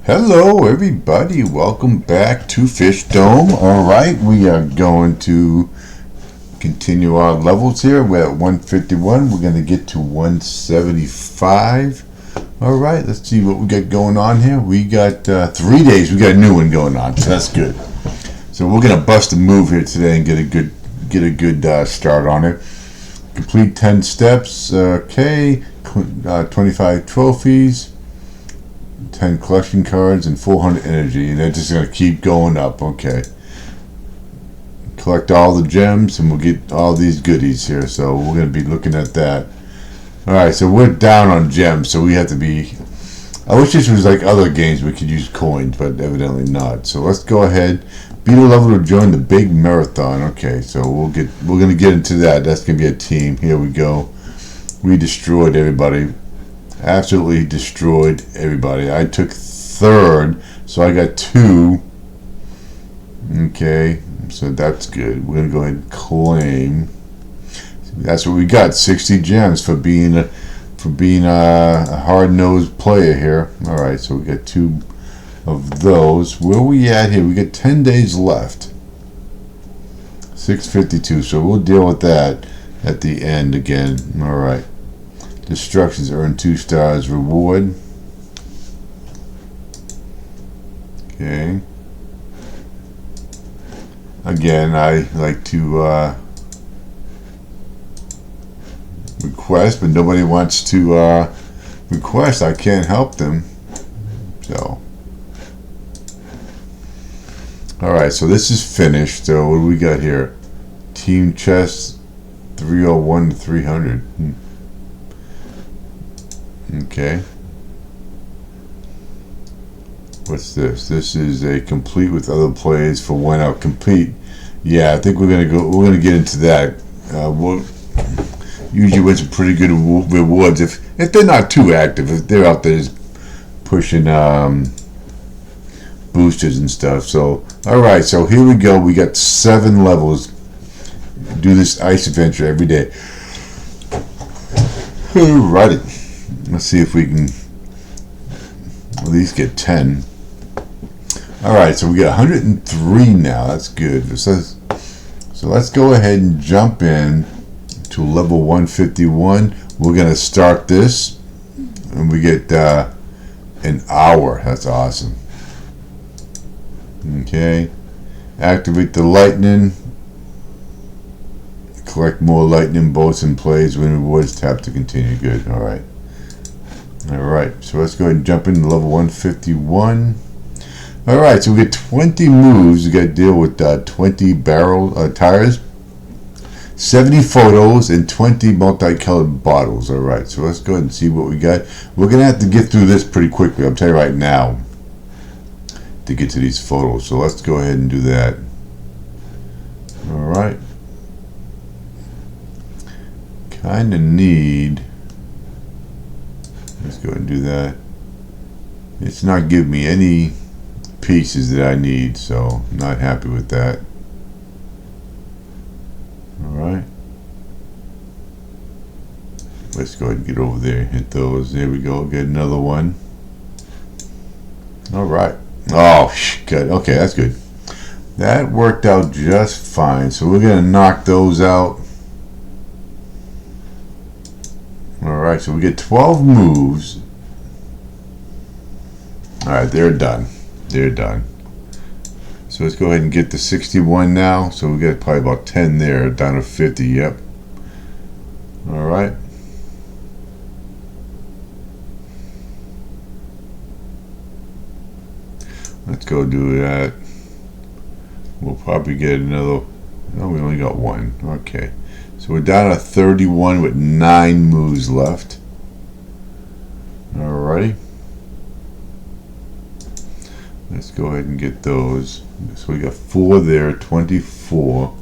Hello everybody, welcome back to Fishdom. Alright, we are going to continue our levels here. We're at 151, we're going to get to 175. Alright, let's see what we got going on here. We got 3 days, we got a new one going on, so that's good. So we're going to bust a move here today and get a good start on it. Complete 10 steps, okay, 25 trophies, 10 collection cards, and 400 energy, and they're just going to keep going up. Okay, collect all the gems and we'll get all these goodies here, so we're going to be looking at that. Alright, so we're down on gems, so we have to be, I wish this was like other games we could use coins, but evidently not. So let's go ahead, beat a level to join the big marathon. Okay, so we're going to get into that. That's going to be a team. Here we go. We destroyed everybody. Absolutely destroyed everybody. I took third, so I got 2. Okay, so that's good. We're gonna go ahead and claim. That's what we got. 60 gems for being a hard-nosed player here. All right, so we got 2 of those. Where are we at here? We got 10 days left. 652. So we'll deal with that at the end again. All right. Destructions earn 2 stars reward. Okay. Again, I like to request, but nobody wants to request. I can't help them. So, alright, so this is finished. So what do we got here? Team chest 301 to 300. Okay. What's this? This is a complete with other players for 1 hour. Complete. Yeah, I think we're gonna get into that. We'll usually win some pretty good rewards if they're not too active. If they're out there just pushing boosters and stuff. So all right. So here we go. We got 7 levels. Do this ice adventure every day. Alrighty. Let's see if we can at least get 10. Alright, so we got 103 now. That's good. So let's go ahead and jump in to level 151. We're going to start this, and we get an hour. That's awesome. Okay. Activate the lightning. Collect more lightning bolts and plays. Win rewards. Tap to continue. Good. Alright. Alright, so let's go ahead and jump into level 151. Alright, so we get 20 moves. We got to deal with 20 tires, 70 photos, and 20 multicolored bottles. Alright, so let's go ahead and see what we got. We're going to have to get through this pretty quickly, I'll tell you right now, to get to these photos. So let's go ahead and do that. Alright. Kind of need... Let's go ahead and do that. It's not giving me any pieces that I need, so I'm not happy with that. Alright. Let's go ahead and get over there and hit those. There we go. Get another one. Alright. Oh, good. Okay, that's good. That worked out just fine. So we're going to knock those out. Alright, so we get 12 moves. Alright, they're done. They're done. So let's go ahead and get to 61 now. So we got probably about 10 there, down to 50. Yep. Alright. Let's go do that. We'll probably get another. No, we only got 1. Okay. So we're down to 31 with 9 moves left. Alrighty. Let's go ahead and get those. So we got 4 there, 24.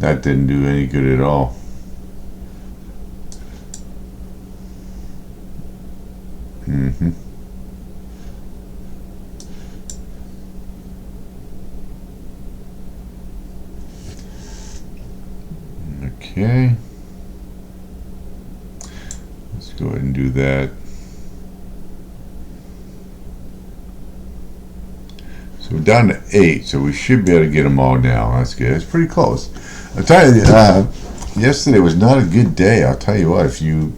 That didn't do any good at all. Okay. Let's go ahead and do that. So we're down to 8, so we should be able to get them all now. That's good. It's pretty close. I'll tell you, yesterday was not a good day. I'll tell you what, if you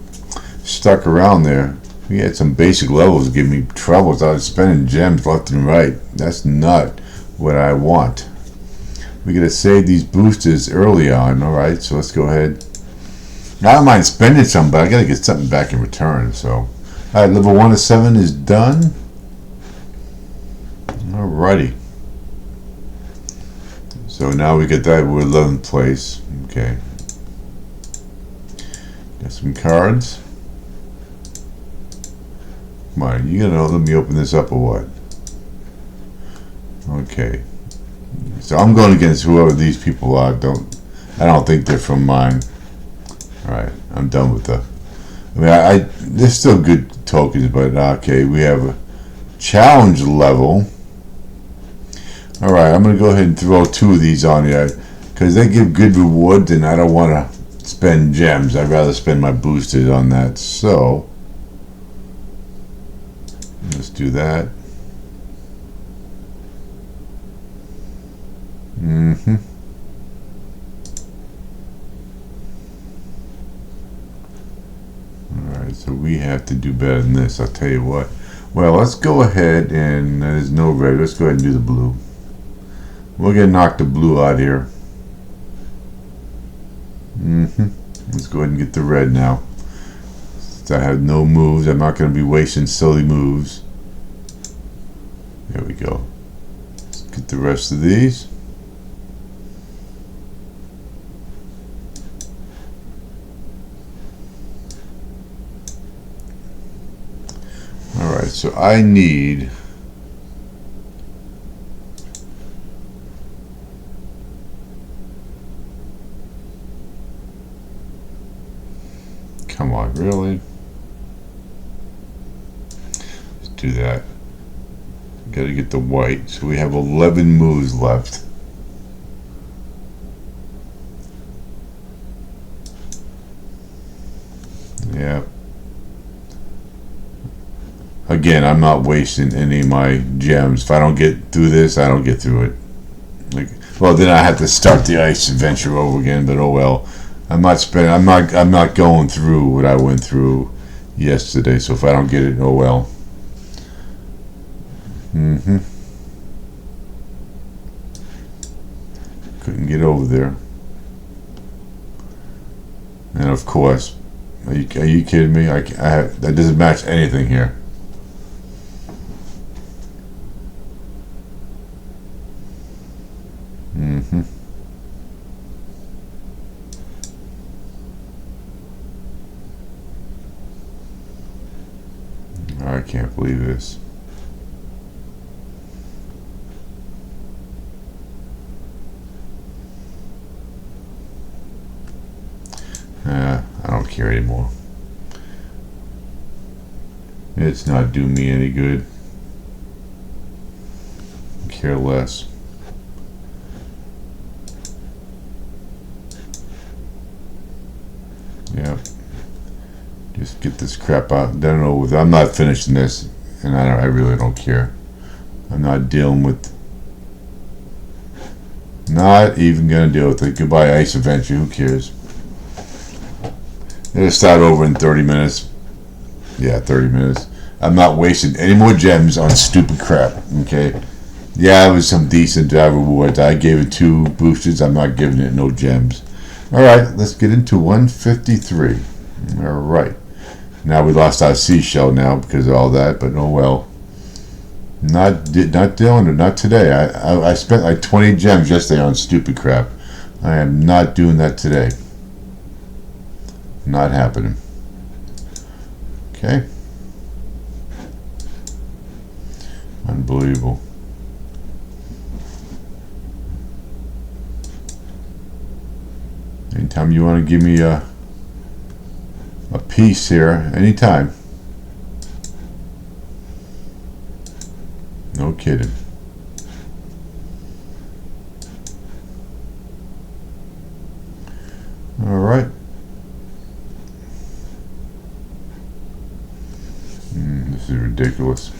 stuck around there, we had some basic levels give me troubles. I was spending gems left and right. That's not what I want. We gotta save these boosters early on. Alright, so let's go ahead. I don't mind spending some, but I gotta get something back in return. So, alright, level 1 of 7 is done. Alrighty. So now we get that, we're 11th place. Okay. Got some cards. Come on, you gonna let me open this up or what? Okay. So I'm going against whoever these people are. I don't think they're from mine. Alright, I'm done with the. I mean, they're still good tokens, but okay, we have a challenge level. Alright, I'm gonna go ahead and throw 2 of these on here because they give good rewards, and I don't want to spend gems. I'd rather spend my boosters on that. So let's do that. Alright, so we have to do better than this, I'll tell you what. Well, let's go ahead and there's no red. Let's go ahead and do the blue. We're gonna knock the blue out here. Let's go ahead and get the red now. Since I have no moves, I'm not gonna be wasting silly moves. There we go. Let's get the rest of these. Alright, so I need come on, really? Let's do that. Gotta get the white. So we have 11 moves left. Yeah. Again, I'm not wasting any of my gems. If I don't get through this, I don't get through it. Like, well, then I have to start the ice adventure over again. But oh well. I'm not spending. I'm not going through what I went through yesterday. So if I don't get it, oh well. Couldn't get over there. And of course, are you kidding me? I have, that doesn't match anything here. I can't believe this. I don't care anymore. It's not doing me any good. I care less. Yep. Just get this crap out, done over with. I'm not finishing this, and I really don't care. I'm not dealing with. Not even gonna deal with it. Goodbye, Ice Adventure. Who cares? It'll start over in 30 minutes. Yeah, 30 minutes. I'm not wasting any more gems on stupid crap. Okay. Yeah, it was some decent rewards. I gave it 2 boosters. I'm not giving it no gems. All right, let's get into 153. All right. Now we lost our seashell now because of all that, but oh well. Not dealing it. Not today. I spent like 20 gems yesterday on stupid crap. I am not doing that today. Not happening. Okay. Unbelievable. Anytime you want to give me a piece here, anytime. No kidding. All right. This is ridiculous.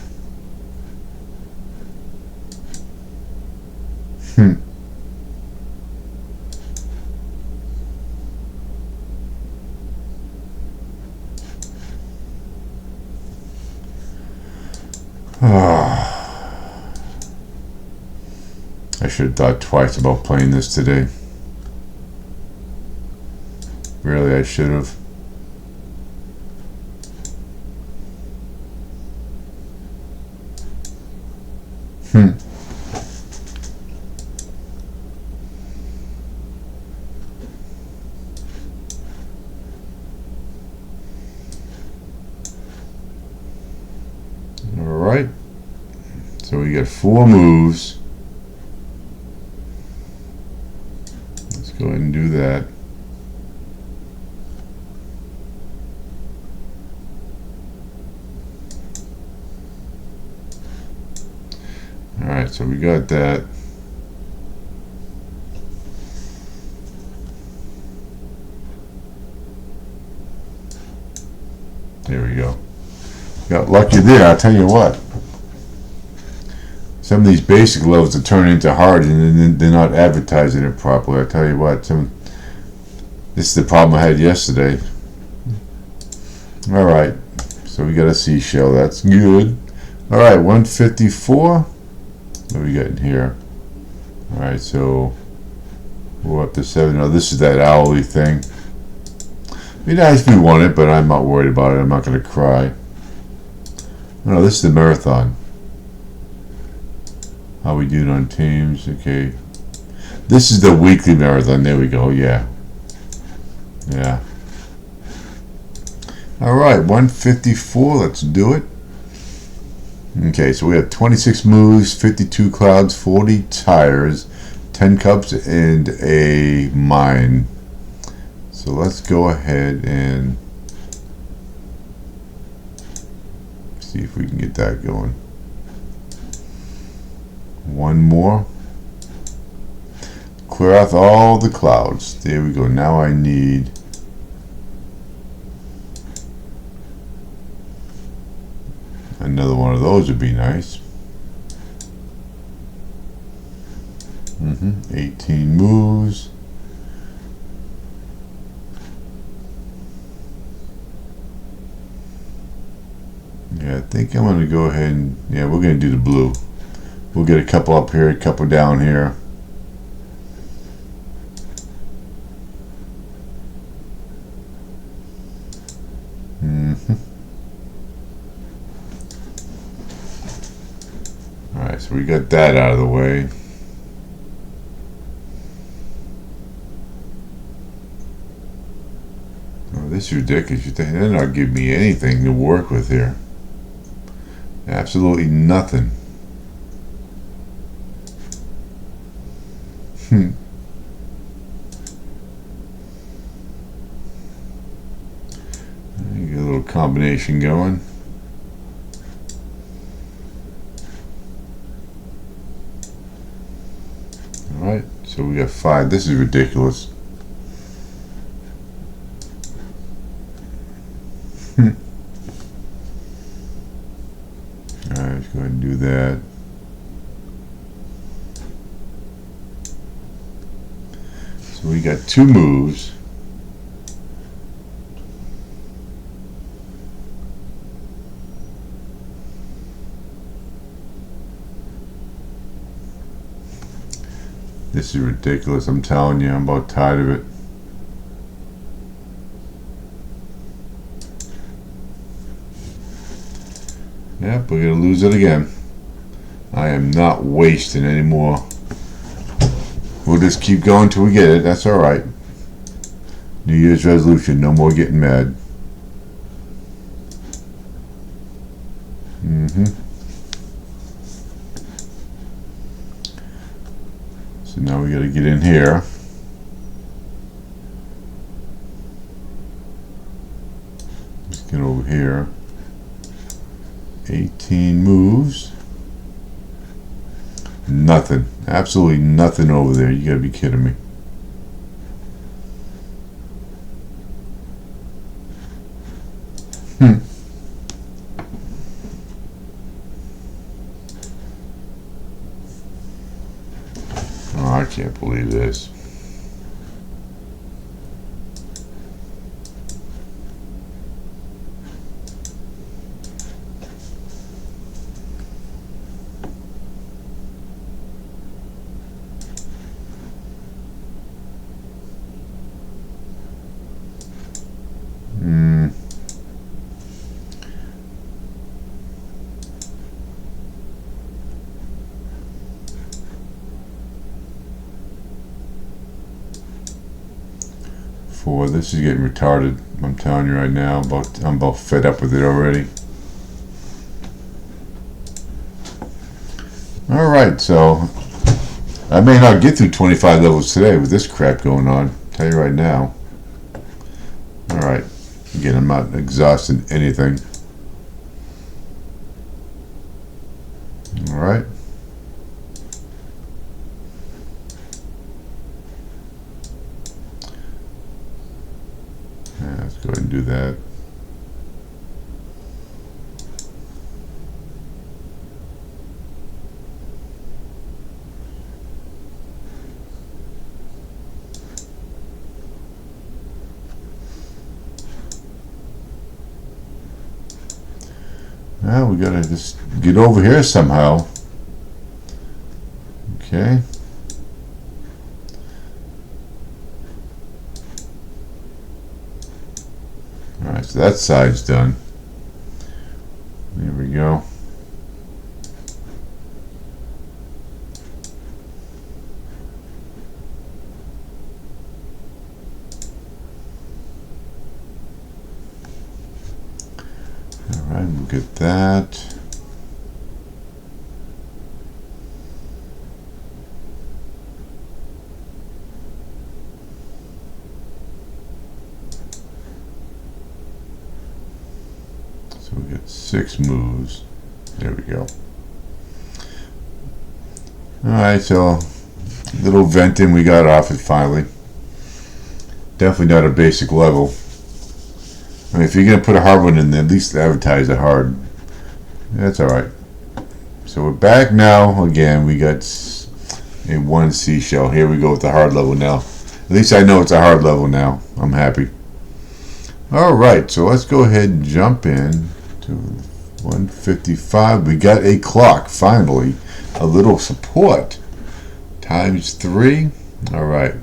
I should have thought twice about playing this today. Really, I should have. Alright. So we got 4 moves. Let's go ahead and do that. Alright, so we got that. There we go. Got lucky there, I'll tell you what. Some of these basic levels are turning into hard and they're not advertising it properly. I'll tell you what, this is the problem I had yesterday. Alright, so we got a seashell, that's good. Alright, 154. What do we got in here? Alright, so we're up to 7. Oh, this is that hourly thing. It'd be nice if we won it, but I'm not worried about it. I'm not going to cry. No, this is the marathon. How we doing on teams? Okay. This is the weekly marathon. There we go. Yeah. Yeah. Alright, 154. Let's do it. Okay, so we have 26 moves, 52 clouds, 40 tires, 10 cups, and a mine. So let's go ahead and see if we can get that going. One more. Clear out all the clouds. There we go. Now I need another one of those would be nice. 18 moves. Yeah, I think I'm going to go ahead and, yeah, we're going to do the blue. We'll get a couple up here, a couple down here. Alright, so we got that out of the way. Oh, this is ridiculous. They're not giving me anything to work with here. Absolutely nothing. Get a little combination going. Alright, so we got 5. This is ridiculous. Alright, let's go ahead and do that. So we got 2 moves. This is ridiculous, I'm telling you, I'm about tired of it. Yep, we're going to lose it again. I am not wasting any more. We'll just keep going till we get it, that's alright. New Year's resolution, no more getting mad. So now we got to get in here. Let's get over here. 18 moves. Nothing. Absolutely nothing over there. You gotta be kidding me. 4. This is getting retarded. I'm telling you right now. I'm about fed up with it already. Alright, so I may not get through 25 levels today with this crap going on. I'll tell you right now. Alright. Again, I'm not exhausting anything. Alright. Yeah, let's go ahead and do that. Now we gotta just get over here somehow. Okay. Alright, so that side's done. There we go. Alright, we'll get that. So we get 6 moves. There we go. Alright, so little venting, we got off it finally. Definitely not a basic level. I mean, if you're going to put a hard one in there, at least advertise it hard. That's alright. So we're back now. Again, we got a 1 seashell. Here we go with the hard level now. At least I know it's a hard level now. I'm happy. Alright, so let's go ahead and jump in to 155. We got a clock, finally. A little support. Times 3. Alright.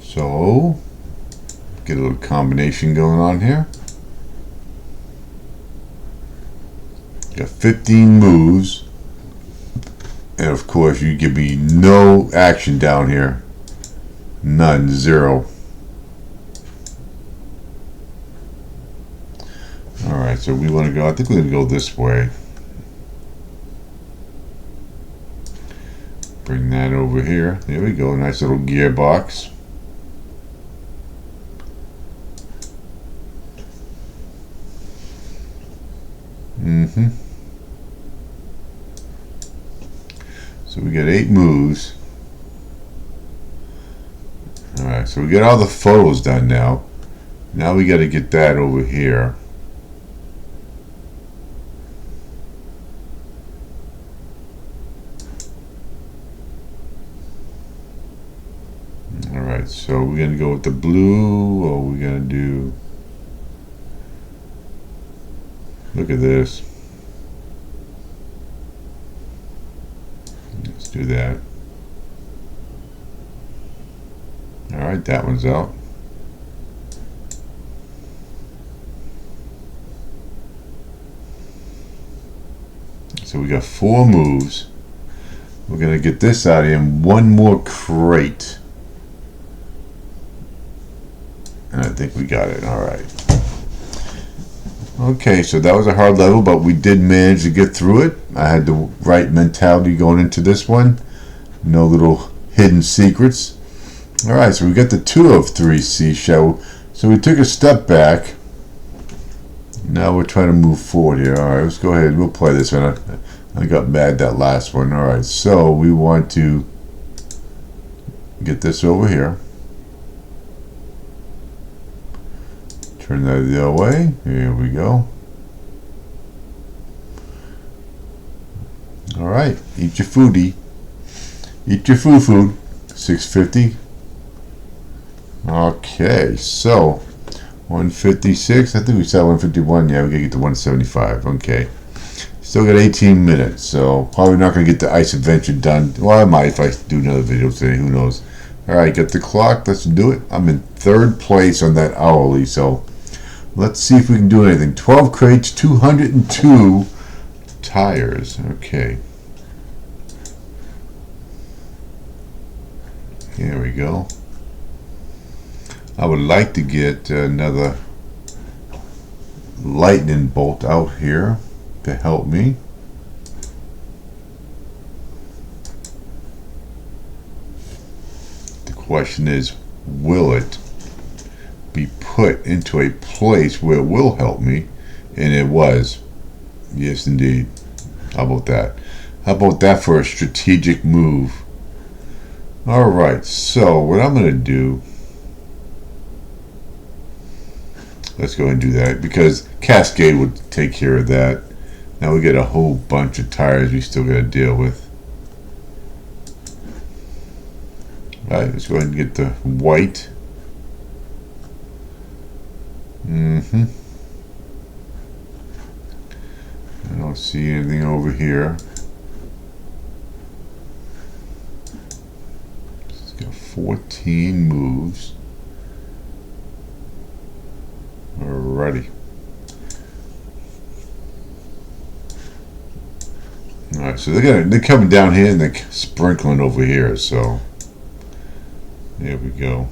So, get a little combination going on here. Got 15 moves. And of course, you give me no action down here. None. 0. Alright, so we want to go, I think we're going to go this way. Bring that over here. There we go. Nice little gearbox. So we got 8 moves. Alright, so we got all the photos done now. Now we got to get that over here. Alright, so we're going to go with the blue, or we're going to do... Look at this. Let's do that. Alright, that one's out. So we got 4 moves. We're going to get this out of here and 1 more crate. And I think we got it. Alright. Okay, so that was a hard level, but we did manage to get through it. I had the right mentality going into this one. No little hidden secrets. Alright, so we got the 2 of 3 seashell. So we took a step back. Now we're trying to move forward here. Alright, let's go ahead. We'll play this one. I got mad that last one. Alright, so we want to get this over here. Turn that the other way. Here we go. Alright, eat your foodie. Eat your food. 650. Okay, so 156. I think we said 151. Yeah, we gotta get to 175. Okay. Still got 18 minutes, so probably not gonna get the ice adventure done. Well, I might if I do another video today. Who knows? Alright, got the clock. Let's do it. I'm in 3rd place on that hourly, so let's see if we can do anything. 12 crates, 202 tires. Okay. Here we go. I would like to get another lightning bolt out here to help me. The question is, will it be put into a place where it will help me? And it was. Yes, indeed. How about that? How about that for a strategic move? Alright, so what I'm going to do, let's go ahead and do that, because Cascade would take care of that. Now we get a whole bunch of tires we still got to deal with. Alright, let's go ahead and get the white. I don't see anything over here. It's got 14 moves. Alrighty. Alright, so they're coming down here and they're sprinkling over here, so there we go.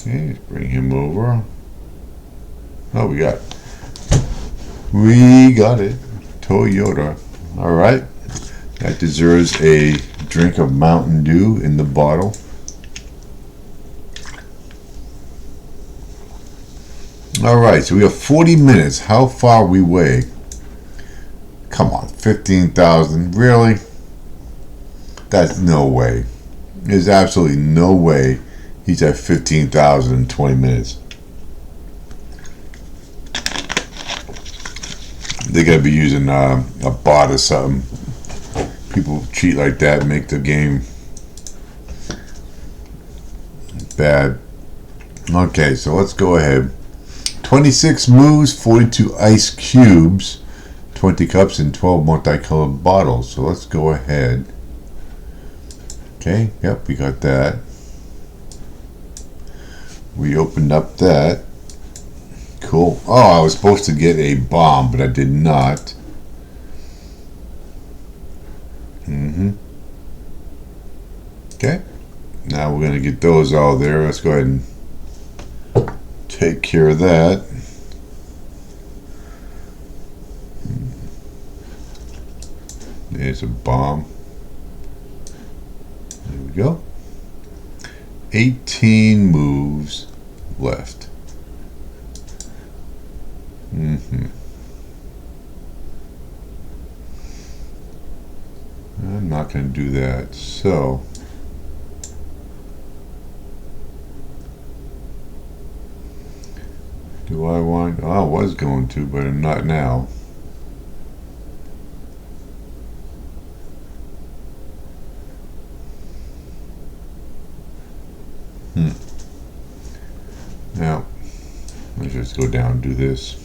Okay, let's bring him over. Oh, we got it. Toyota. Alright. That deserves a drink of Mountain Dew in the bottle. Alright, so we have 40 minutes. How far we weigh? Come on, 15,000. Really? That's no way. There's absolutely no way he's at 15,000 in 20 minutes. They gotta be using a bot or something. People cheat like that, make the game bad. Okay, so let's go ahead. 26 moves, 42 ice cubes, 20 cups, and 12 multicolored bottles. So let's go ahead. Okay, yep, we got that. We opened up that. Cool. Oh, I was supposed to get a bomb, but I did not. Okay. Now we're going to get those all there. Let's go ahead and take care of that. There's a bomb. There we go. 18 moves left. I'm not going to do that. So do I want? Oh, I was going to, but I'm not now. Now let's just go down and do this.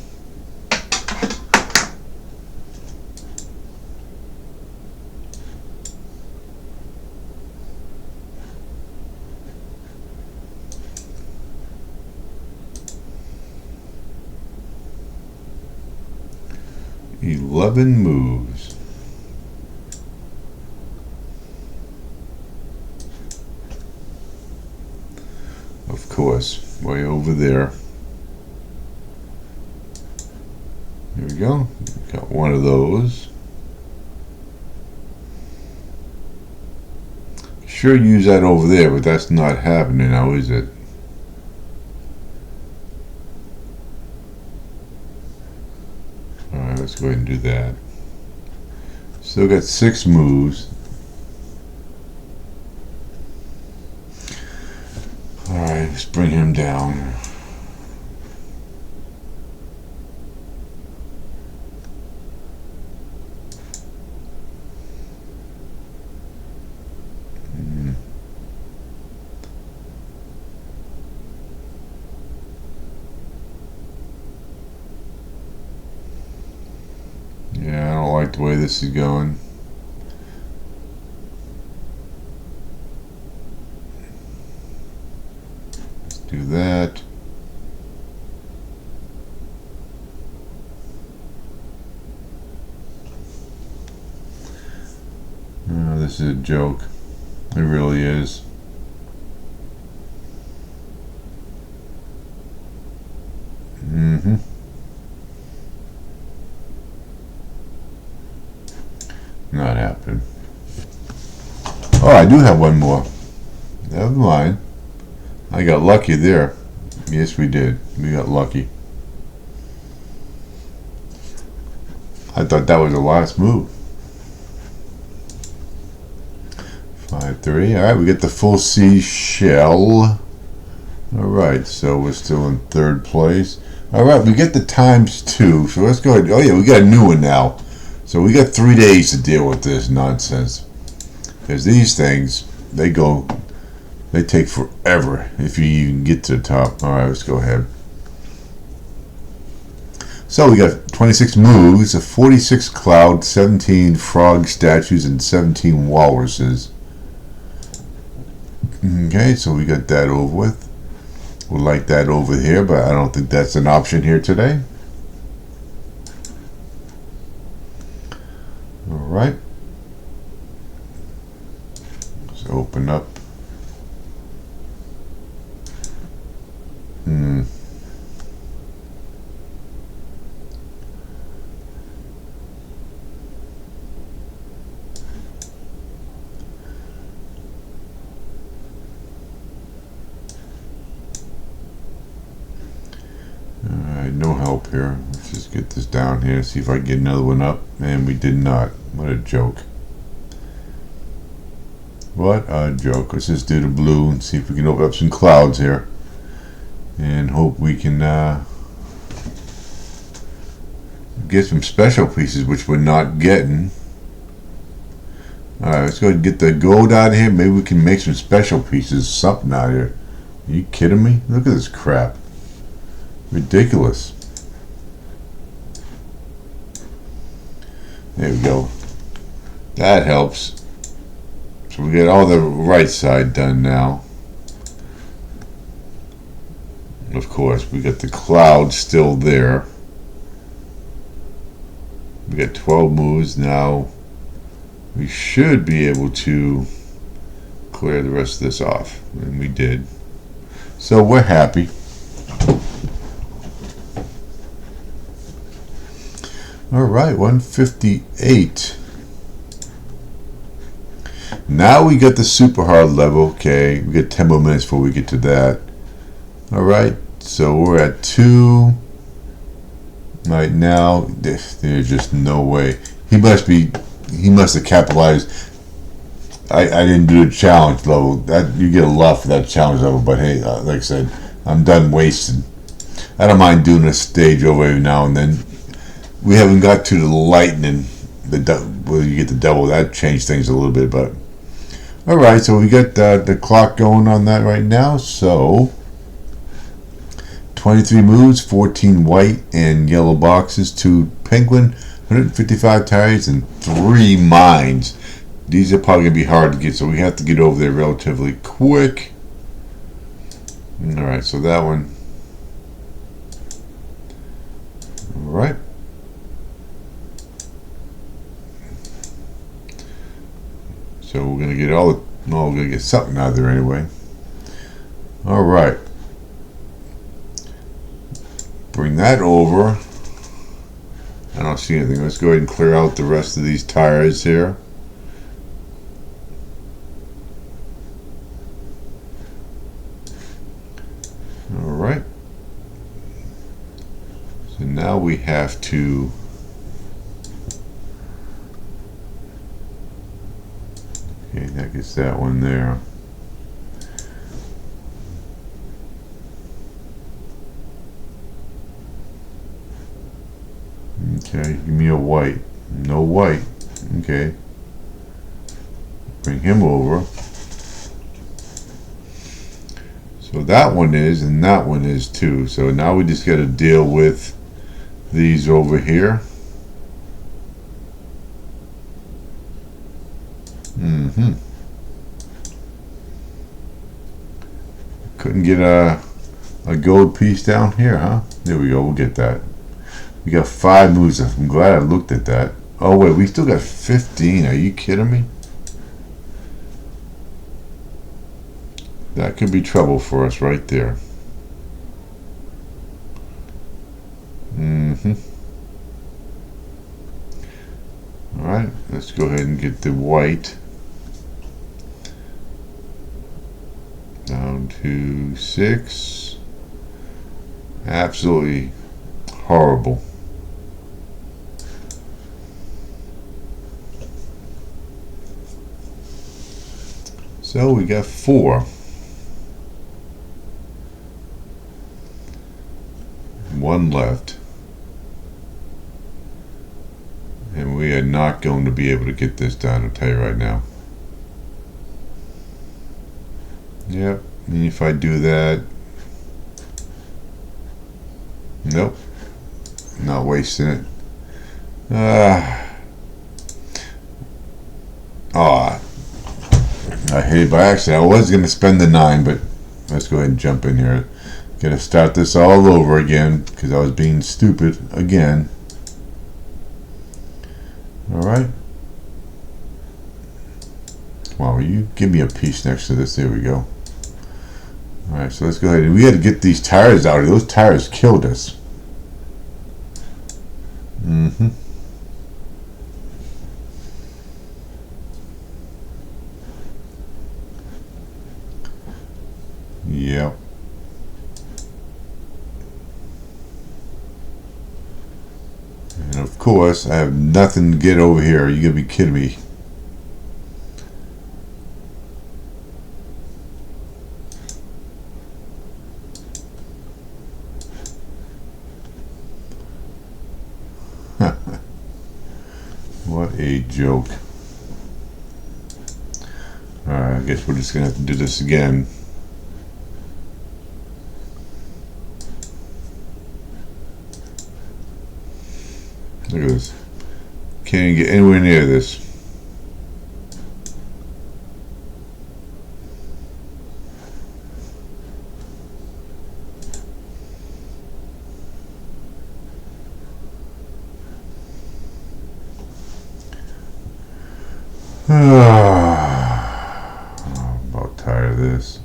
Eleven moves. Of course, way over there. Here we go. Got one of those. Sure, use that over there, but that's not happening now, is it? Alright, let's go ahead and do that. Still got 6 moves. Alright, let's bring him down. Yeah, I don't like the way this is going. do that. Oh, this is a joke. It really is. Not happening. Oh, I do have one more. Never mind. I got lucky there. Yes, we did. We got lucky. I thought that was the last move. 5-3. All right, we get the full seashell. All right, so we're still in third place. All right, we get the ×2. So let's go ahead. Oh yeah, we got a new one now. So we got 3 days to deal with this nonsense. Because these things, they take forever if you even get to the top. All right, let's go ahead. So we got 26 moves, a 46 cloud, 17 frog statues, and 17 walruses. Okay, so we got that over with. We'll like that over here, but I don't think that's an option here today. All right. Let's open up. Alright, no help here. Let's just get this down here, see if I can get another one up. And we did not. What a joke. What a joke. Let's just do the blue and see if we can open up some clouds here. And hope we can get some special pieces, which we're not getting. Alright, let's go ahead and get the gold out of here. Maybe we can make some special pieces, something out of here. Are you kidding me? Look at this crap. Ridiculous. There we go. That helps. So we get all the right side done now. Of course, we got the cloud still there. We got 12 moves now. We should be able to clear the rest of this off, and we did. So we're happy. All right, 158. Now we got the super hard level. Okay, we got 10 more minutes before we get to that. All right, so we're at 2 right now. There's just no way. He must have capitalized. I didn't do the challenge level. That you get a lot for that challenge level. But hey, like I said, I'm done wasting. I don't mind doing a stage over every now and then. We haven't got to the lightning, where you get the double. That changed things a little bit, but all right. So we got the clock going on that right now. So 23 moves, 14 white and yellow boxes, 2 penguin, 155 tires, and 3 mines. These are probably gonna be hard to get, so we have to get over there relatively quick. All right. So that one. All right. So we're gonna get we're gonna get something out of there anyway. All right. Bring that over. I don't see anything. Let's go ahead and clear out the rest of these tires here. All right. So now we have to. Okay, that gets that one there. Okay, give me a white. No white. Okay. Bring him over. So that one is, and that one is too. So now we just got to deal with these over here. Couldn't get a gold piece down here, huh? There we go. We'll get that. We got 5 moves left. I'm glad I looked at that. Oh wait, we still got 15. Are you kidding me? That could be trouble for us right there. Alright, let's go ahead and get the white down to 6. Absolutely horrible. So we got 4. 1 left. And we are not going to be able to get this done, I'll tell you right now. Yep, and if I do that, nope, not wasting it. I hit it by accident. I was going to spend the 9, but let's go ahead and jump in here. Gotta start this all over again because I was being stupid again. Alright. Come on, will you give me a piece next to this? There we go. Alright, so let's go ahead. We had to get these tires out of here. Those tires killed us. Yep. And of course, I have nothing to get over here. You gotta be kidding me. What a joke. Alright, I guess we're just gonna have to do this again. Look at this. Can't even get anywhere near this. I'm about tired of this.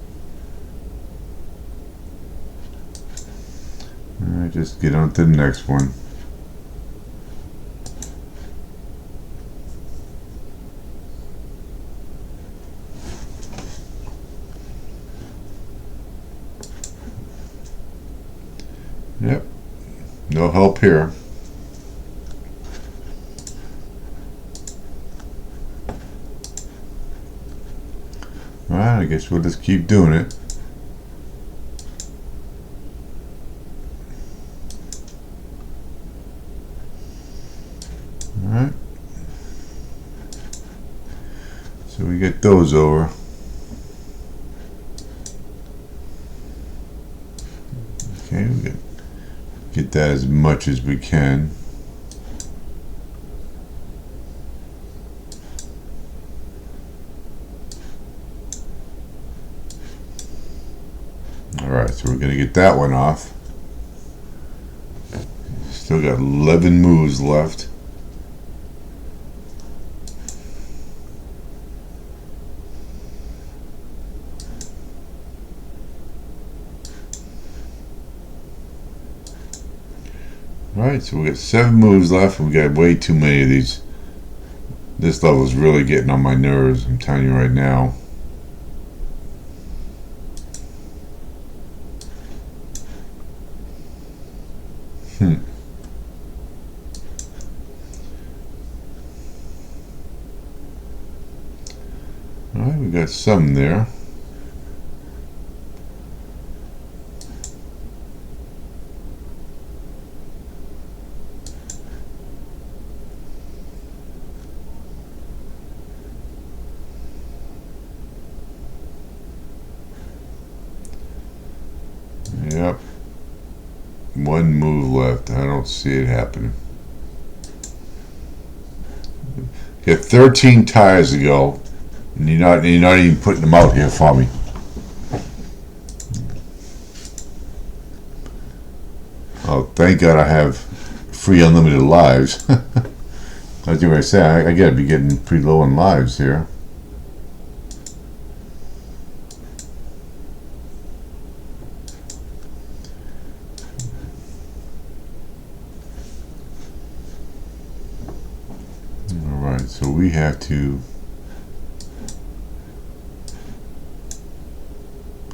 Alright, just get on to the next one. Yep, no help here. Alright, I guess we'll just keep doing it. Alright. So we get those over. Okay, we get that as much as we can. Alright, so we're going to get that one off. Still got 11 moves left. Alright, so we got 7 moves left. We got way too many of these. This level is really getting on my nerves, I'm telling you right now. Alright, we got some there. Yep. 1 move left. I don't see it happening. Got 13 tires to go, and you're not even putting them out here for me. Oh, thank God I have free unlimited lives. As you say, I gotta be getting pretty low on lives here. Alright, so we have to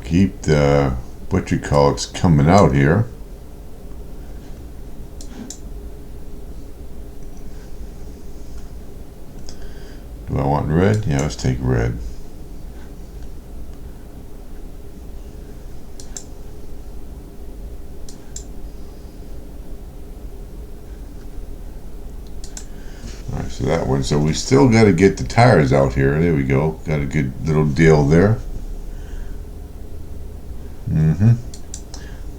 keep the it's coming out here. Do I want red? Yeah, let's take red. Alright, so that one. So we still got to get the tires out here. There we go. Got a good little deal there.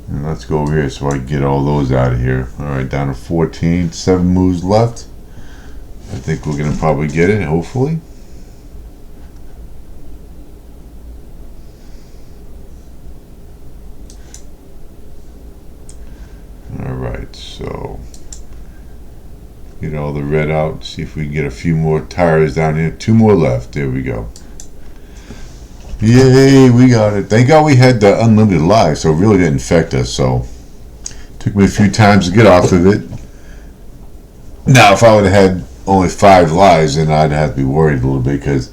And let's go over here so I can get all those out of here. Alright, down to 14. 7 moves left. I think we're going to probably get it, hopefully. Alright, so get all the red out. See if we can get a few more tires down here. 2 more left. There we go. Yay, we got it. Thank God we had the unlimited lives, so it really didn't affect us. So took me a few times to get off of it. Now, if I would have had only 5 lives, then I'd have to be worried a little bit, because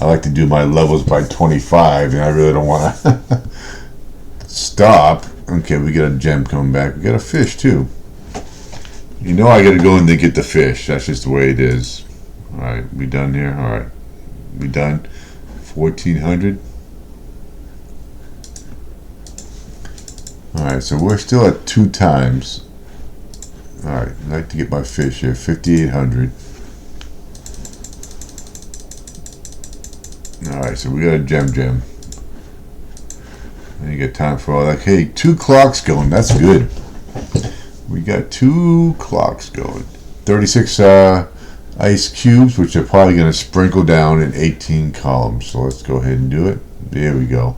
I like to do my levels by 25, and I really don't want to stop. Okay, we got a gem coming back. We got a fish too. You know I got to go in to get the fish. That's just the way it is. All right, we done here. All right, we done. 1400. Alright, so we're still at 2 times. Alright, I'd like to get my fish here. 5800. Alright, so we got a gem. And you got time for all that. Hey, 2 clocks going. That's good. We got 2 clocks going. 36 ice cubes, which are probably going to sprinkle down in 18 columns. So let's go ahead and do it. There we go.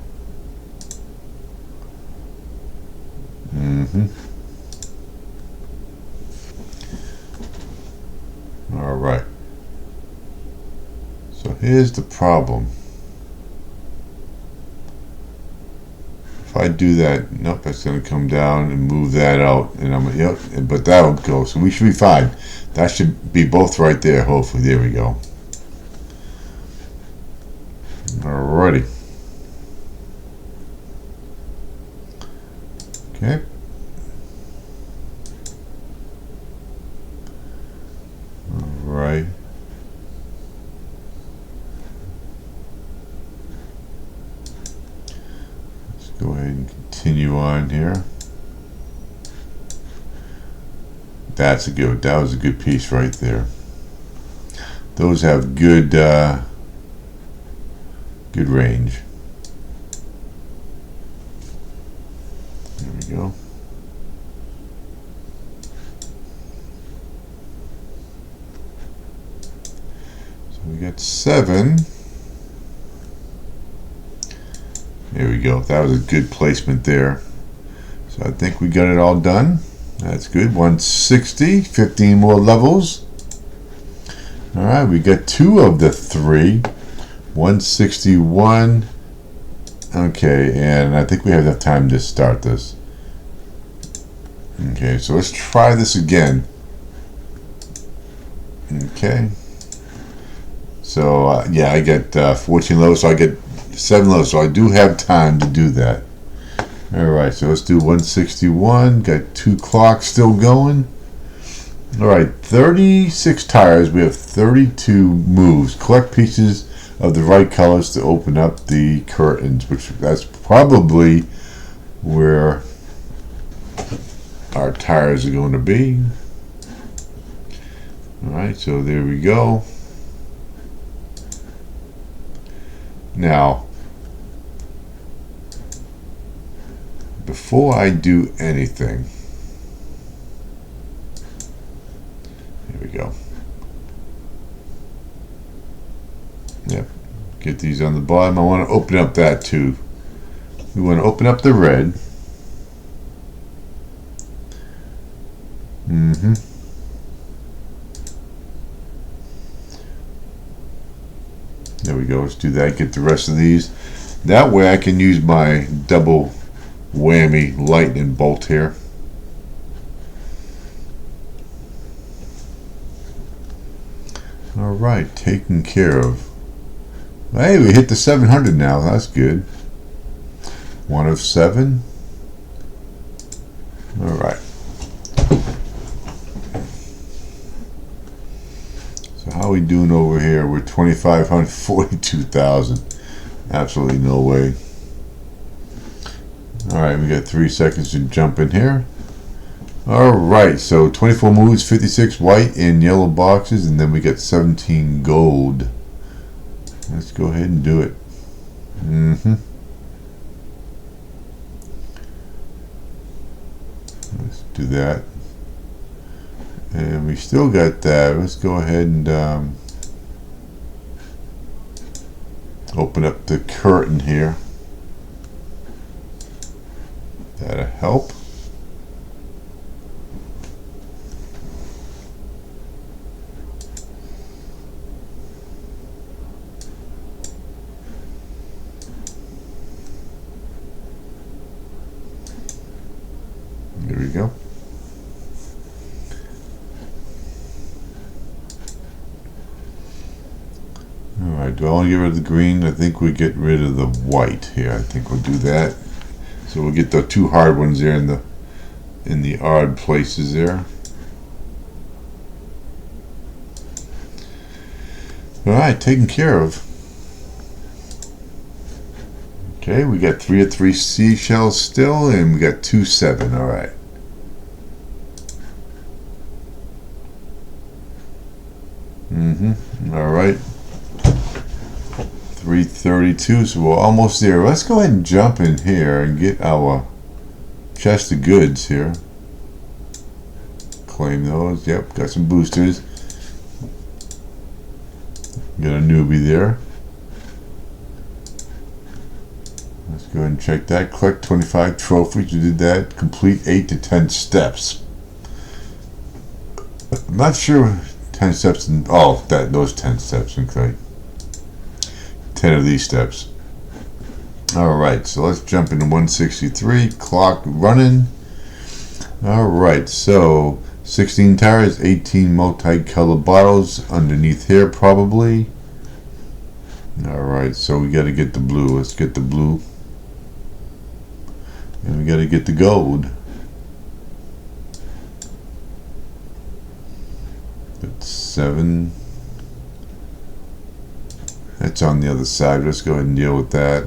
All right. So here's the problem. If I do that, nope, that's going to come down and move that out, and I'm but that'll go. So we should be fine. That should be both right there. Hopefully, there we go. Alrighty. Okay. Alright. Let's go ahead and continue on here. That was a good piece right there. Those have good good range. There we go. So we got 7. There we go. That was a good placement there. So I think we got it all done. That's good. 160, 15 more levels. All right, we got 2 of the 3. 161. Okay, and I think we have enough time to start this. Okay, so let's try this again. Okay. So yeah, I get 14 levels, so I get 7 levels, so I do have time to do that. Alright, so let's do 161. Got 2 clocks still going. Alright, 36 tires. We have 32 moves. Collect pieces of the right colors to open up the curtains, which that's probably where our tires are going to be. Alright, so there we go. Now, before I do anything, here we go. Yep, get these on the bottom. I want to open up that too. We want to open up the red. There we go. Let's do that. Get the rest of these. That way I can use my double whammy lightning bolt here. All right, taken care of. Hey, we hit the 700 now. That's good. 1 of 7. All right. So how are we doing over here? We're 2,500, 42,000. Absolutely no way. All right, we got 3 seconds to jump in here. All right, so 24 moves, 56 white and yellow boxes, and then we got 17 gold. Let's go ahead and do it. Let's do that. And we still got that. Let's go ahead and open up the curtain here. That'll help. There we go. Alright, do I want to get rid of the green? I think we get rid of the white here. I think we'll do that. So we'll get the 2 hard ones there in the odd places there. Alright, taken care of. Okay, we got 3 of 3 seashells still, and we got 2 7. Alright. Alright. 332, so we're almost there. Let's go ahead and jump in here and get our chest of goods here. Claim those. Yep, got some boosters. Got a newbie there. Let's go ahead and check that. Collect 25 trophies. You did that. Complete 8 to 10 steps. I'm not sure 10 steps in, oh, those 10 steps. Okay. 10 of these steps. Alright, so let's jump into 163. Clock running. Alright, so 16 tires, 18 multicolored bottles underneath here probably. Alright, so we got to get the blue. Let's get the blue. And we got to get the gold. That's 7. That's on the other side. Let's go ahead and deal with that.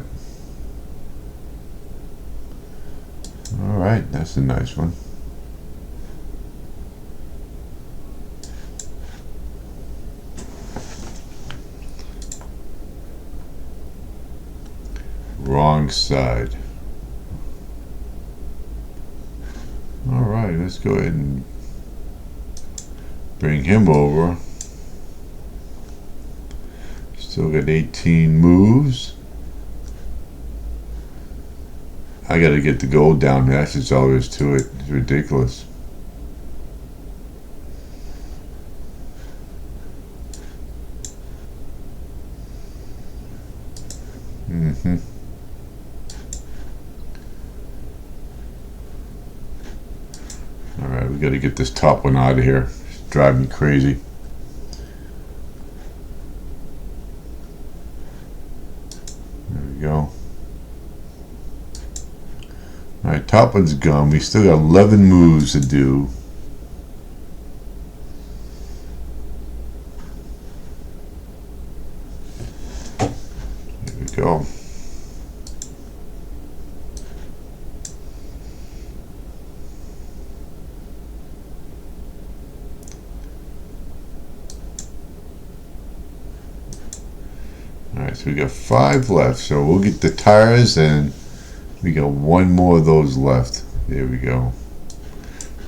Alright, that's a nice one. Wrong side. Alright, let's go ahead and bring him over. Still got 18 moves. I gotta get the gold down. That's just all there is to it. It's ridiculous. Alright, we gotta get this top one out of here. It's driving me crazy. Go. Alright, top one's gone. We still got 11 moves to do. There we go. Alright, so we got 5 left, so we'll get the tires and we got 1 more of those left. There we go.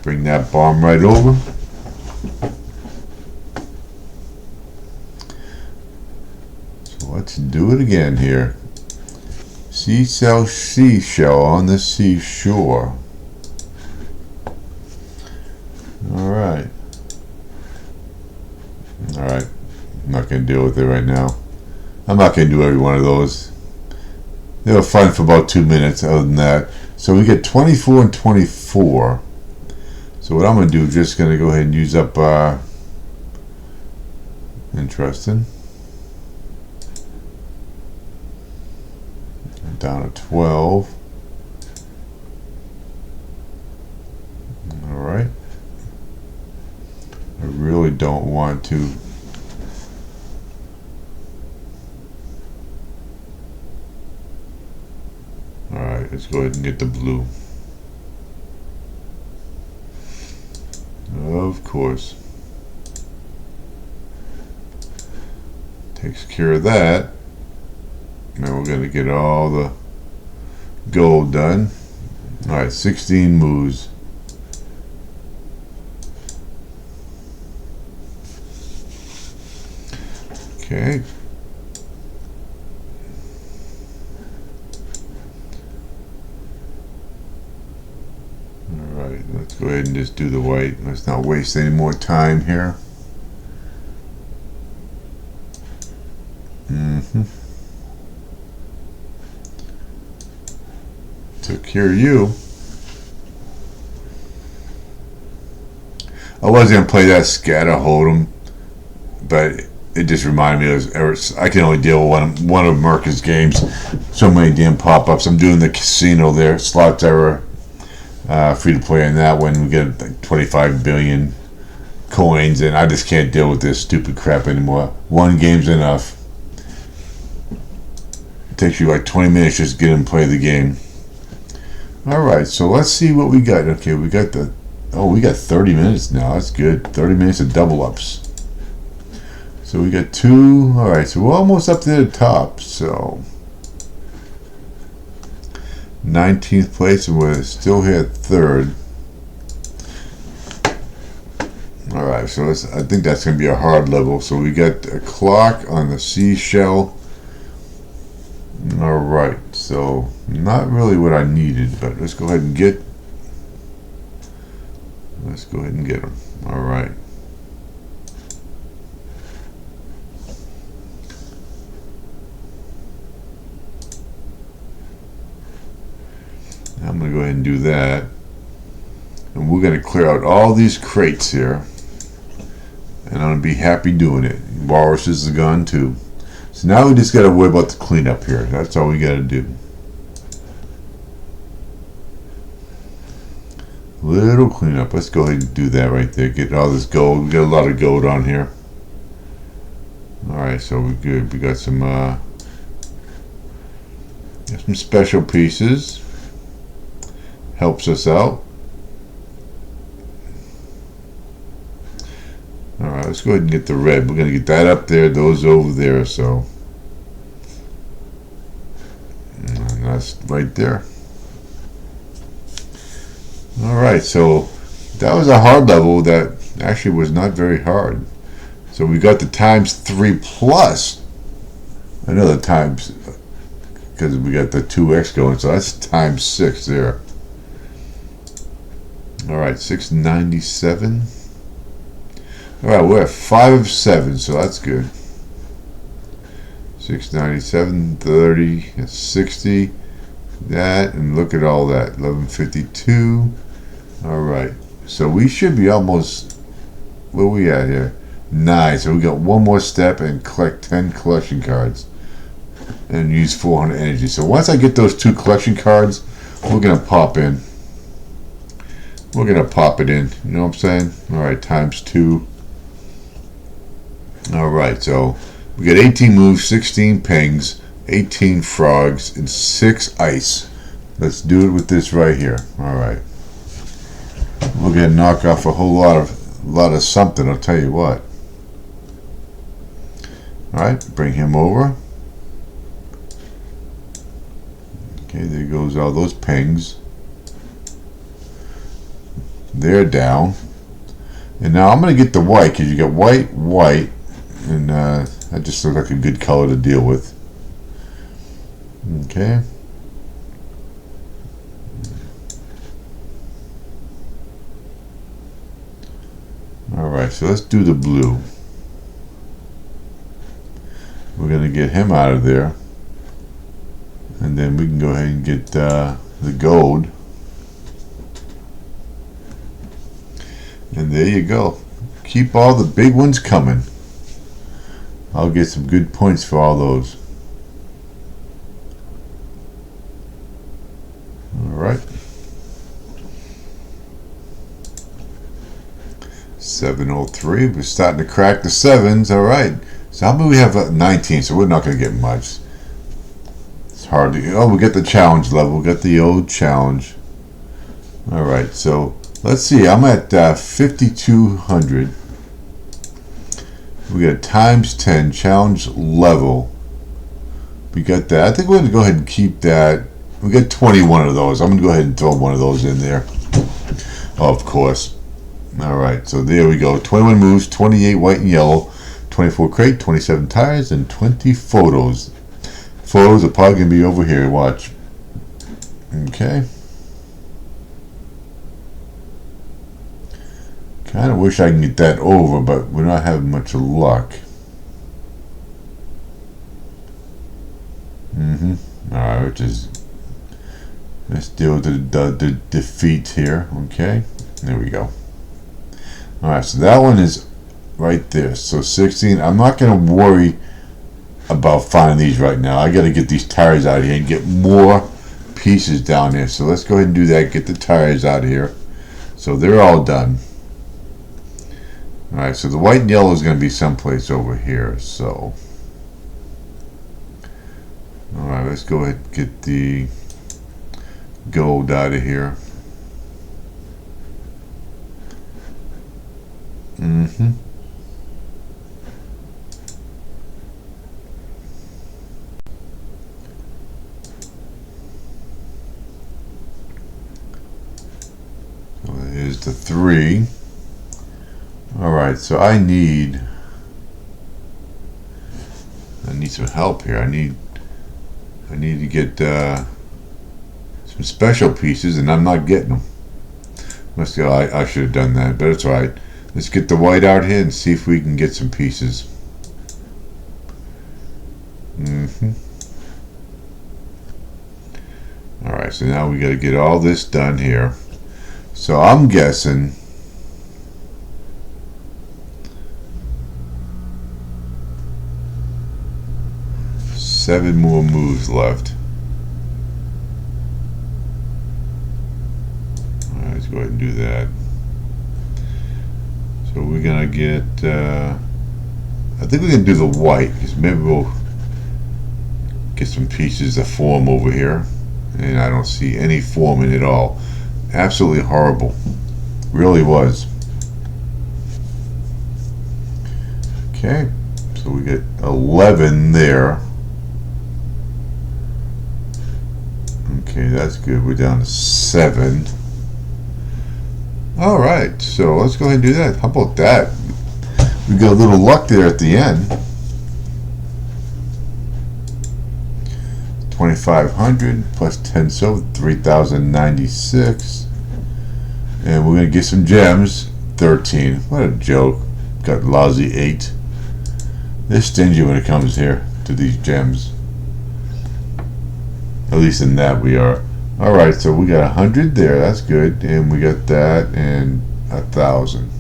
Bring that bomb right over. So let's do it again here. Seashell on the seashore. Alright. not going to deal with it right now. I'm not going to do every one of those. They were fun for about 2 minutes. Other than that, so we get 24 and 24. So what I'm going to do is just going to go ahead and use up. Interesting. Down to 12. All right. I really don't want to. All right, let's go ahead and get the blue. Of course. Takes care of that. Now we're going to get all the gold done. All right, 16 moves. Okay. All right, let's go ahead and just do the white. Let's not waste any more time here. Took care of you. I was going to play that scatter hold'em, but it just reminded me of I can only deal with one of Merca's games. So many damn pop-ups. I'm doing the casino there, slots error, free to play on that one. We get like 25 billion coins, and I just can't deal with this stupid crap anymore. One game's enough. It takes you like 20 minutes just to get and play the game. Alright, so let's see what we got. Okay, we got we got 30 minutes now. That's good. 30 minutes of double ups. So we got 2. Alright, so we're almost up to the top. So 19th place, and we're still here at 3rd. Alright, so I think that's going to be a hard level. So we got a clock on the seashell. Alright, so not really what I needed, but let's go ahead and get them. Alright. I'm going to go ahead and do that. And we're going to clear out all these crates here. And I'm going to be happy doing it. Walrus is gone too. So now we just got to worry about the cleanup here. That's all we got to do. Little cleanup. Let's go ahead and do that right there. Get all this gold. We got a lot of gold on here. Alright, so we're good. We got some special pieces. Helps us out. Alright, let's go ahead and get the red. We're going to get that up there, those over there, so. And that's right there. Alright, so that was a hard level that actually was not very hard. So we got the ×3 plus another times, because we got the 2x going, so that's ×6 there. Alright, 697. Alright, we're at 5 of 7, so that's good. 697, 30, 60, that, and look at all that. 1152. Alright, so we should be almost, where we at here? 9, so we got one more step and collect 10 collection cards. And use 400 energy. So once I get those 2 collection cards, we're going to pop in. We're going to pop it in, you know what I'm saying? Alright, ×2. Alright, so we got 18 moves, 16 pings, 18 frogs, and 6 ice. Let's do it with this right here. Alright. We're going to knock off a whole lot of something, I'll tell you what. Alright, bring him over. Okay, there goes all those pings. They're down. And now I'm going to get the white, because you got white, white, and that just looks like a good color to deal with. Okay. Alright, so let's do the blue. get him out of there. And then we can go ahead and get the gold. And there you go. Keep all the big ones coming. I'll get some good points for all those. Alright. 703. We're starting to crack the sevens. Alright. So how many we have? 19, so we're not going to get much. It's hard to... Oh, we got the challenge level. We got the old challenge. Alright, so let's see. I'm at 5,200. We got times 10 challenge level. We got that. I think we're going to go ahead and keep that. We got 21 of those. I'm going to go ahead and throw one of those in there. Oh, of course. Alright, so there we go. 21 moves, 28 white and yellow, 24 crate, 27 tires, and 20 photos. Photos are probably going to be over here. Watch. Okay. Kind of wish I can get that over, but we're not having much luck. Alright, let's deal with the defeat here. Okay, there we go. Alright, so that one is right there. So 16. I'm not going to worry about finding these right now. I got to get these tires out of here and get more pieces down there. So let's go ahead and do that. Get the tires out of here. So they're all done. Alright, so the white and yellow is going to be someplace over here. So, alright, let's go ahead and get the gold out of here. So here's the 3. Alright, so I need some help here. I need to get some special pieces, and I'm not getting them. Must go. I should have done that, but it's alright. Let's get the white out here and see if we can get some pieces. Alright, so now we got to get all this done here. So I'm guessing 7 more moves left. Alright, let's go ahead and do that. So we're gonna get I think we're gonna do the white, because maybe we'll get some pieces that form over here, and I don't see any forming at all. Absolutely horrible. Really was. Okay, so we get 11 there. Okay, that's good. We're down to 7. Alright, so let's go ahead and do that. How about that? We got a little luck there at the end. 2,500 plus 10 silver, 3,096. And we're going to get some gems. 13. What a joke. Got lousy 8. They're stingy when it comes here to these gems. At least in that we are. Alright, so we got 100 there. That's good. And we got that and 1,000.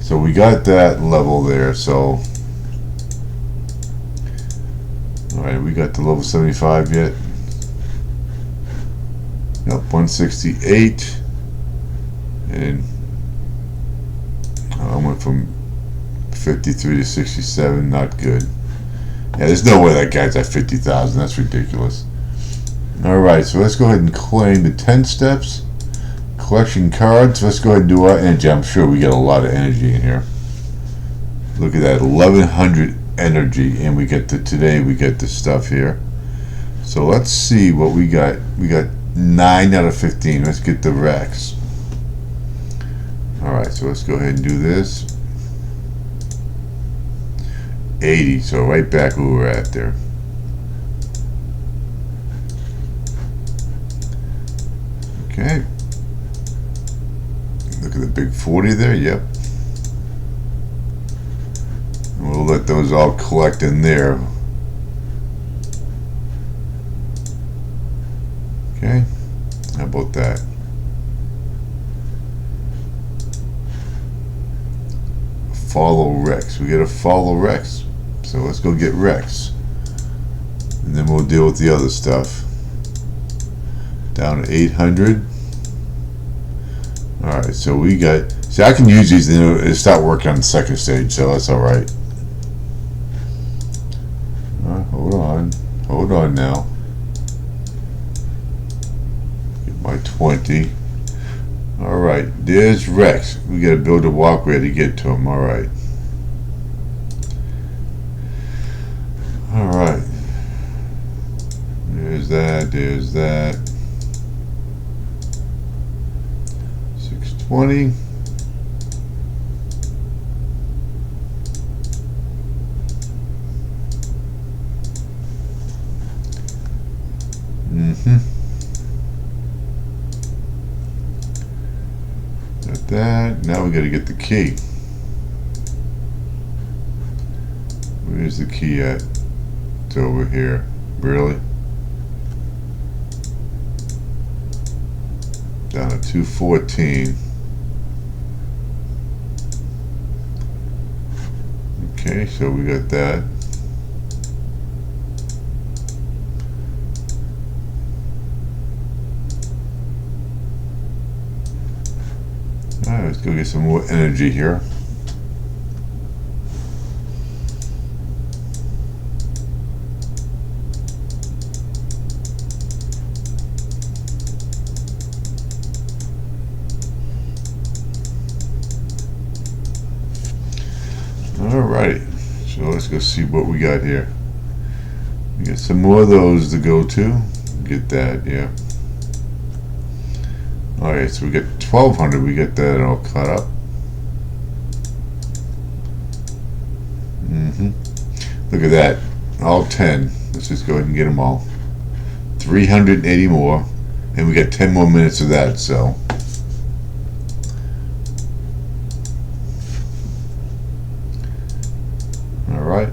So we got that level there. So alright, we got to level 75 yet? Nope, 168. And I went from 53 to 67. Not good. Yeah, there's no way that guy's at 50,000. That's ridiculous. Alright, so let's go ahead and claim the 10 steps. Collection cards. Let's go ahead and do our energy. I'm sure we get a lot of energy in here. Look at that, 1,100 energy, and we get the today we get the stuff here. So let's see what we got. We got 9 out of 15. Let's get the Rex. Alright, so let's go ahead and do this. 80, so right back where we were at there. Okay. Look at the big 40 there, yep. We'll let those all collect in there. Okay, how about that? Follow Rex. We gotta follow Rex. So let's go get Rex. And then we'll deal with the other stuff. Down to 800. Alright, so we got... See, I can use these and start working on the second stage, so that's alright. Hold on. Hold on now. Get my 20. Alright, there's Rex. We gotta build a walkway to get to him. Alright. Alright. There's that. There's that. 620. Got that. Now we got to get the key. Where's the key at? It's over here. Really? Down to 214. Okay, so we got that. Alright, let's go get some more energy here. Alright, so let's go see what we got here. We got some more of those to go to. Get that, yeah. Alright, so we got 1200, we get that all cut up. Look at that, all 10. Let's just go ahead and get them all. 380 more, and we got 10 more minutes of that, so. Alright.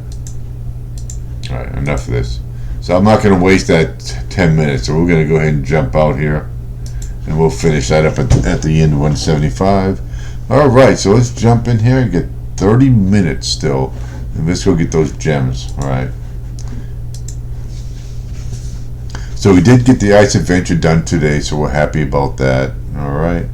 Alright, enough of this. So I'm not going to waste that 10 minutes, so we're going to go ahead and jump out here. And we'll finish that up at the end of 175. Alright, so let's jump in here and get 30 minutes still. And let's go get those gems. Alright. So we did get the ice adventure done today, so we're happy about that. Alright.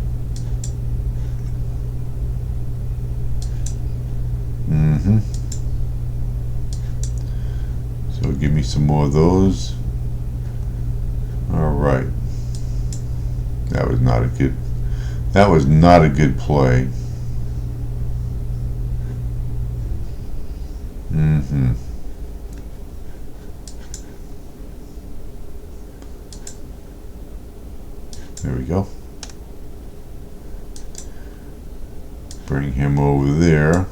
So give me some more of those. Alright. That was not a good play. There we go. Bring him over there.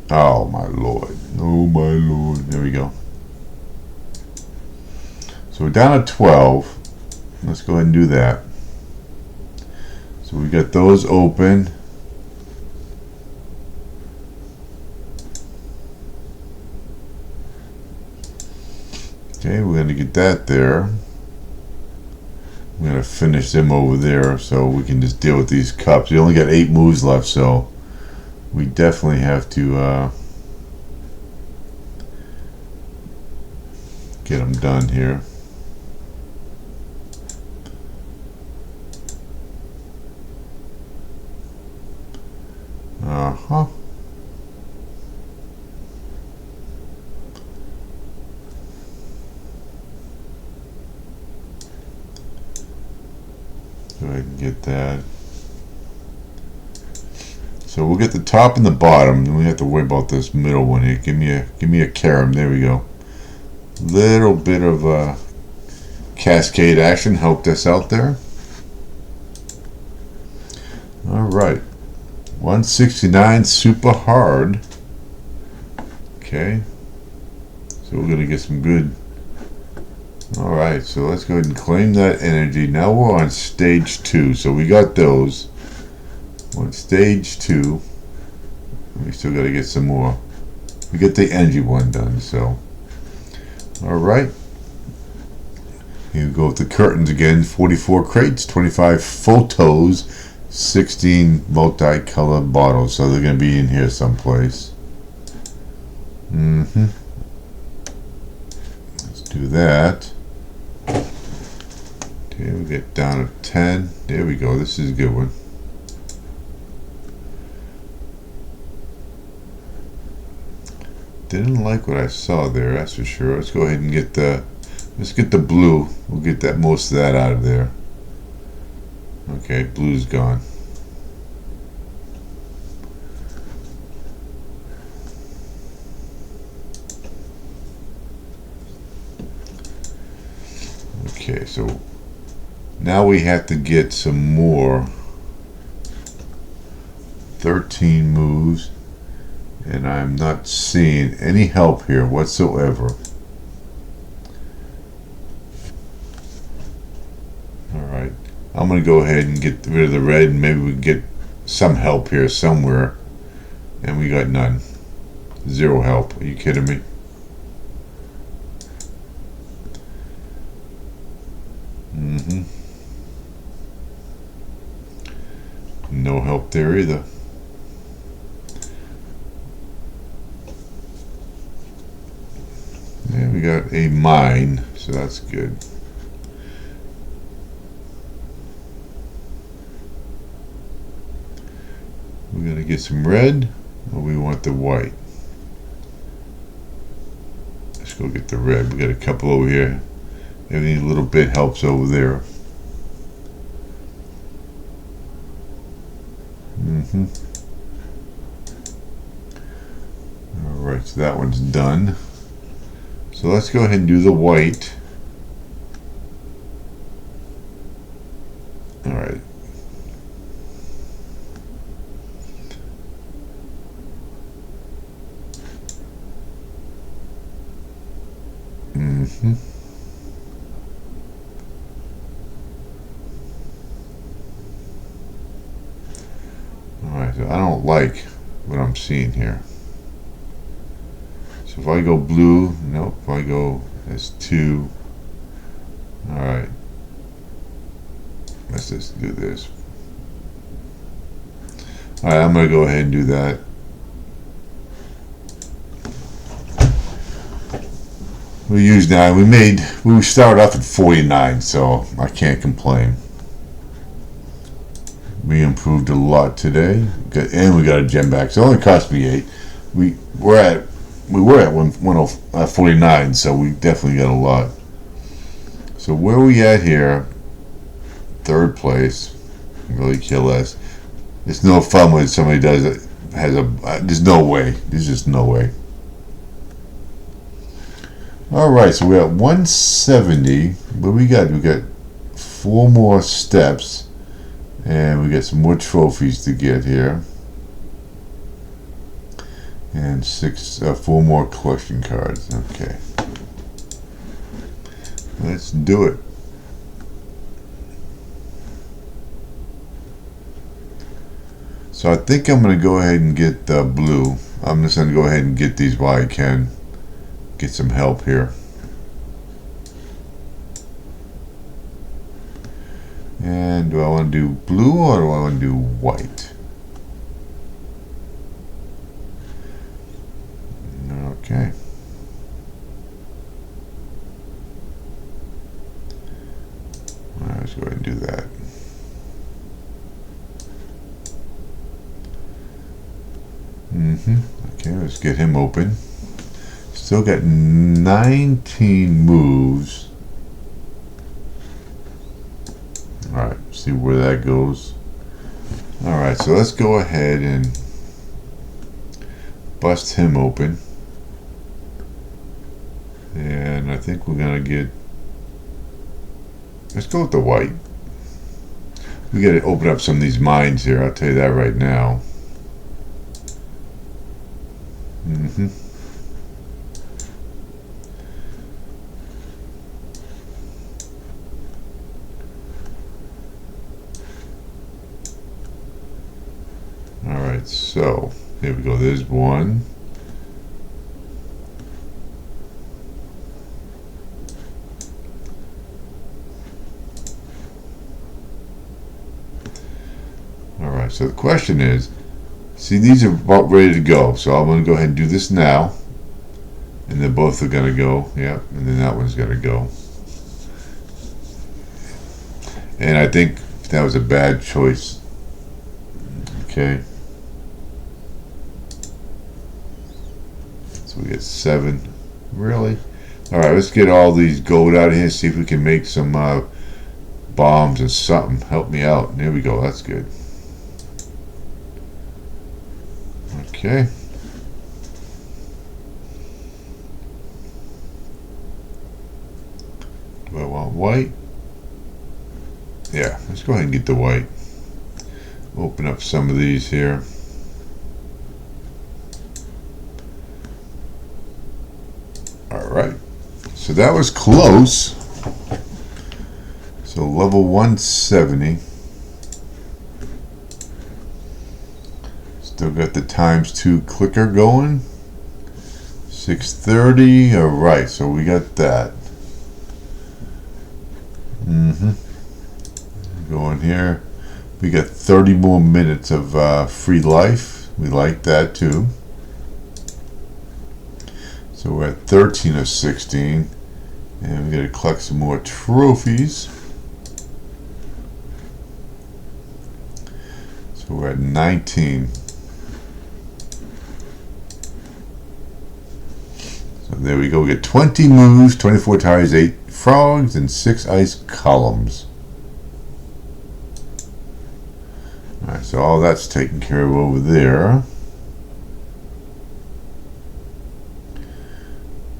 Oh my lord. Oh my lord. There we go. So we're down at 12. Let's go ahead and do that. So we got those open. Okay, we're going to get that there. We're going to finish them over there so we can just deal with these cups. We only got 8 moves left, so we definitely have to get them done here. Go ahead and get that. So we'll get the top and the bottom, then we have to worry about this middle one here. Give me a carom. There we go. Little bit of cascade action helped us out there. All right, 169 super hard. Okay, so we're gonna get some good. All right, so let's go ahead and claim that energy. Now we're on stage 2, so we got those. On stage 2, we still got to get some more. We get the energy one done, so. Alright. Here we go with the curtains again. 44 crates, 25 photos, 16 multicolored bottles. So they're going to be in here someplace. Let's do that. Okay, we get down to 10. There we go. This is a good one. Didn't like what I saw there, that's for sure. Let's go ahead and get the, let's get the blue. We'll get that, most of that out of there. Okay, blue's gone. Okay, so now we have to get some more. 13 moves. And I'm not seeing any help here whatsoever. Alright, I'm going to go ahead and get rid of the red, and maybe we can get some help here somewhere. And we got none. Zero help. Are you kidding me? No help there either. Yeah, we got a mine, so that's good. We're gonna get some red, or we want the white. Let's go get the red. We got a couple over here. Every little bit helps over there. Alright, so that one's done. So let's go ahead and do the white. Alright. Alright, so I don't like what I'm seeing here. So if I go blue, nope, if I go as 2, alright, let's just do this. Alright, I'm going to go ahead and do that. We used 9, we started off at 49, so I can't complain. We improved a lot today, and we got a gem back, so it only cost me 8. We were at 49, so we definitely got a lot. So where are we at here? 3rd place. Really kill us. It's no fun when somebody does it. There's no way. There's just no way. All right, so we're at 170. What we got? We got 4 more steps, and we got some more trophies to get here. And 4 more collection cards. Okay. Let's do it. So I think I'm going to go ahead and get the blue. I'm just going to go ahead and get these while I can. Get some help here. And do I want to do blue or do I want to do white? Okay. Alright, let's go ahead and do that. Okay, let's get him open. Still got 19 moves. Alright, see where that goes. Alright, so let's go ahead and bust him open. And I think we're gonna get, let's go with the white. We gotta open up some of these mines here, I'll tell you that right now. So here we go. There's one. Alright, so the question is, see, these are about ready to go, so I'm going to go ahead and do this now, and then both are going to go, yep, and then that one's going to go. And I think that was a bad choice. Okay. So we get 7. Really? Alright, let's get all these gold out of here, see if we can make some bombs and something. Help me out. There we go, that's good. Okay. Do I want white? Yeah, let's go ahead and get the white. Open up some of these here. Alright. So that was close. So level 170. Still got the ×2 clicker going. 630. Alright, so we got that. Go in here. We got 30 more minutes of free life. We like that too. So we're at 13 of 16. And we got to collect some more trophies. So we're at 19. So there we go. We get 20 moves, 24 tires, 8 frogs, and 6 ice columns. Alright, so all that's taken care of over there.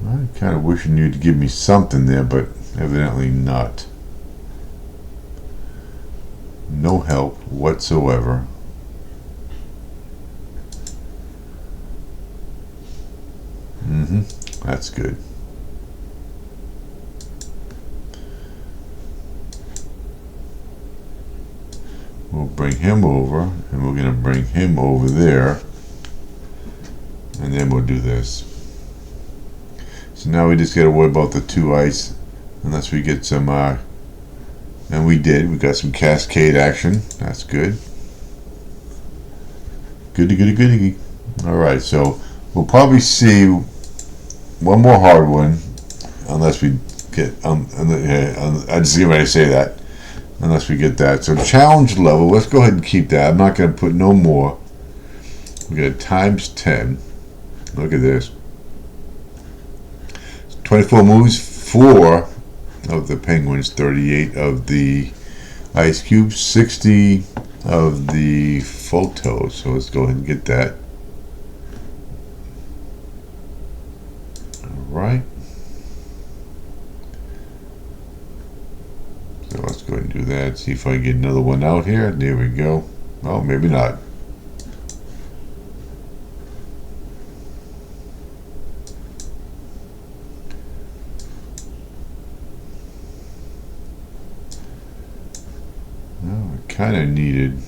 I'm kind of wishing you'd give me something there, but evidently not. No help whatsoever. That's good. We'll bring him over, and we're going to bring him over there, and then we'll do this. So now we just got to worry about the 2 ice, unless we get some, and we did. We got some cascade action. That's good. Goody, goody, goody. Alright, so we'll probably see one more hard one, unless we get, I just get ready to say that. Unless we get that. So challenge level, let's go ahead and keep that. I'm not going to put no more. We got ×10. Look at this. 24 moves, 4 of the penguins, 38 of the ice cubes, 60 of the photos. So let's go ahead and get that. Alright. So let's go ahead and do that. See if I can get another one out here. There we go. Oh, maybe not. Oh, I kind of needed.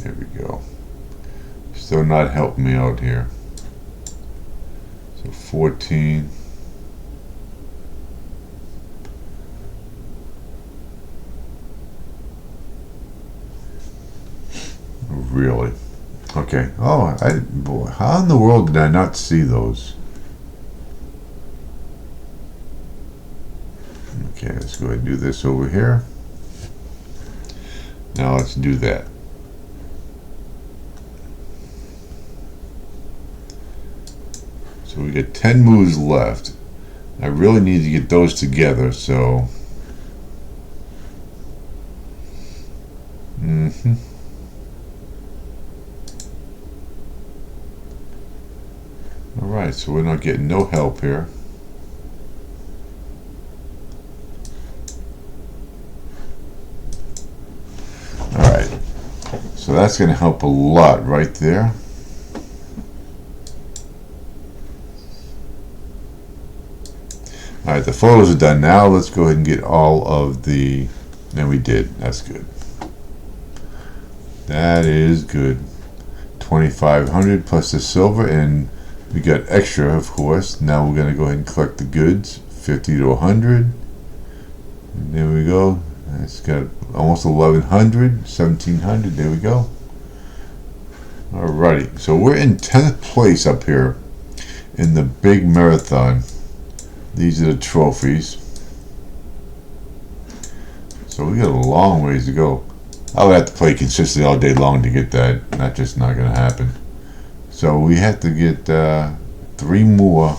There we go. Still not helping me out here. So 14. Really? Okay. Oh, boy, how in the world did I not see those? Okay, let's go ahead and do this over here. Now let's do that. So we get 10 moves left. I really need to get those together, so Alright, so we're not getting no help here. Alright, so that's going to help a lot right there. Alright, the photos are done now. Let's go ahead and get all of the... And we did. That's good. That is good. 2,500 plus the silver, and we got extra, of course. Now we're gonna go ahead and collect the goods. 50 to 100. And there we go. It's got almost 1,100, 1,700. There we go. Alrighty, so we're in 10th place up here in the big marathon. These are the trophies. So we got a long ways to go. I would have to play consistently all day long to get that. That's just not going to happen. So we have to get 3 more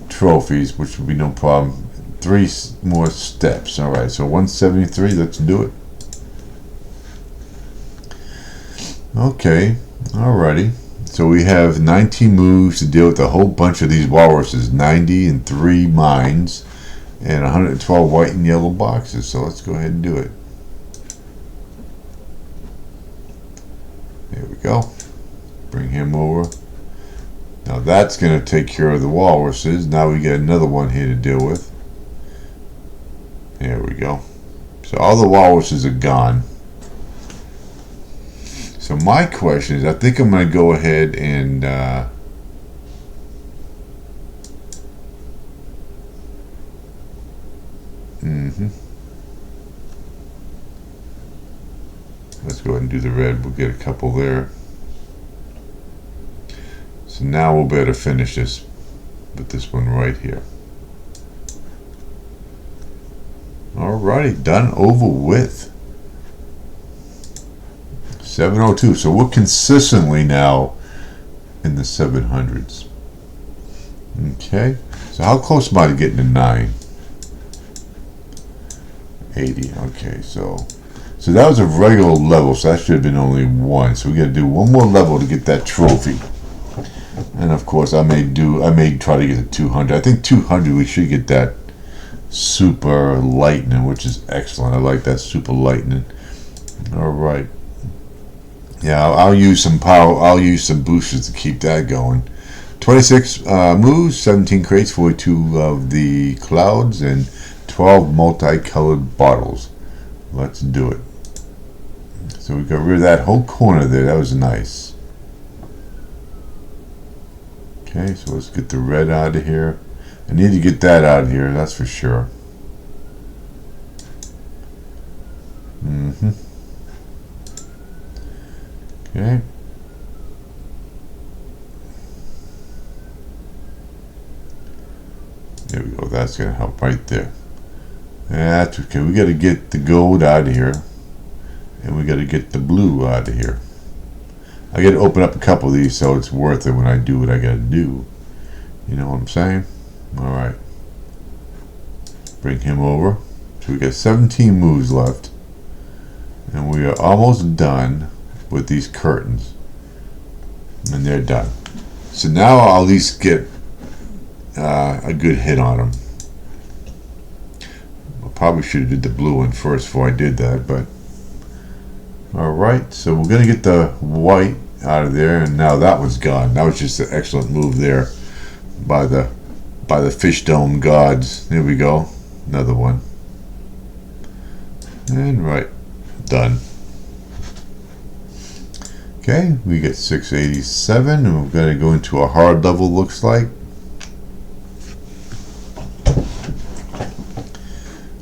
trophies, which would be no problem. 3 more steps. Alright, so 173, let's do it. Okay, alrighty. So we have 19 moves to deal with a whole bunch of these walruses. 90 and 3 mines. And 112 white and yellow boxes. So let's go ahead and do it. There we go. Bring him over. Now that's going to take care of the walruses. Now we got another one here to deal with. There we go. So all the walruses are gone. So my question is, I think I'm going to go ahead and let's go ahead and do the red. We'll get a couple there. So now we'll be able to finish this with this one right here. Alrighty, done, over with. 702. So we're consistently now in the 700s. Okay. So how close am I to getting to 9? 80. Okay, so that was a regular level, so that should have been only 1. So we got to do 1 more level to get that trophy. And of course, I may try to get to 200. I think 200 we should get that super lightning, which is excellent. I like that super lightning. All right. Yeah, I'll use some power. I'll use some boosters to keep that going. 26 moves, 17 crates, 42 of the clouds, and 12 multicolored bottles. Let's do it. So we got rid of that whole corner there. That was nice. Okay, so let's get the red out of here. I need to get that out of here, that's for sure. Okay. There we go. That's going to help right there. That's okay. We got to get the gold out of here. And we got to get the blue out of here. I got to open up a couple of these so it's worth it when I do what I got to do. You know what I'm saying? Alright. Bring him over. So we got 17 moves left. And we are almost done with these curtains. And they're done. So now I'll at least get a good hit on them. I probably should have did the blue one first before I did that, but alright, so we're gonna get the white out of there, and now that one's gone. That was just an excellent move there by the Fishdom gods. There we go. Another one. And right. Done. Okay, we get 687, and we're going to go into a hard level, looks like.